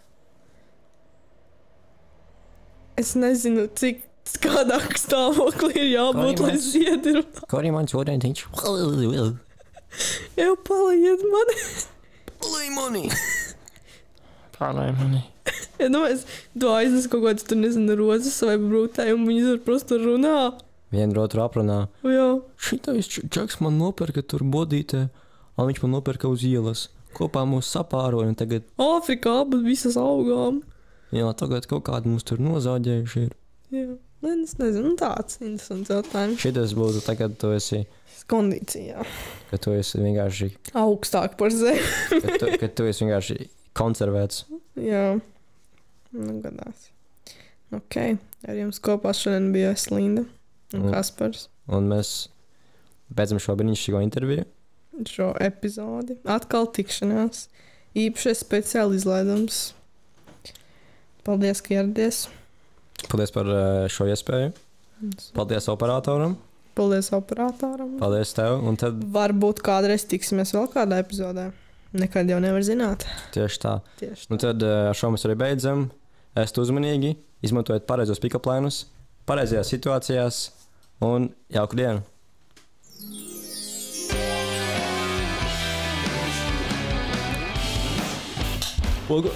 Es nezinu, cik kādāk stāvoklī ir jābūt, lai ziedi runāt. Kori mans ūdentiņš? Jau paliet mani. Palai mani. Ja domāju, tu aiznes kaut kāds, tur nezinu, rozes vai brūtē, un viņi tur prosto runā. Vienu otru aprunā. Jā. Šitais čaks man nopērka tur bodītē, un viņš man nopērka uz ielas. Kopā mūs sapāroja, un tagad... Āfrikā, bet visas augām. Jā, tagad kaut kādi mums tur nozāģējuši ir. Jā. Es nezinu, tāds interesants jautājums. Šitas būtu tagad, tu esi... Kondīcijā. Ka tu esi vienkārši... Augstāk par zemi. ka tu esi vienkārši konservēts. Jā. Gadās. Ok. Ar jums kopā šodien bija Linda un Kaspars. Un mēs beidzam šo brīnišķīgo interviju. Šo epizodi. Atkal tikšanās. Īpašais speciāli izlaidums. Paldies, ka ieradies. Paldies par šo iespēju. Paldies operatoram. Paldies tev. Un tad... Varbūt kādreiz tiksimies vēl kādā epizodē. Nekad jau nevar zināt. Tieši tā. Un tad ar šo mēs arī beidzam. Esiet uzmanīgi, izmantojiet pareizos pikaplainus, pareizajās situācijās un jauku dienu. Pogo.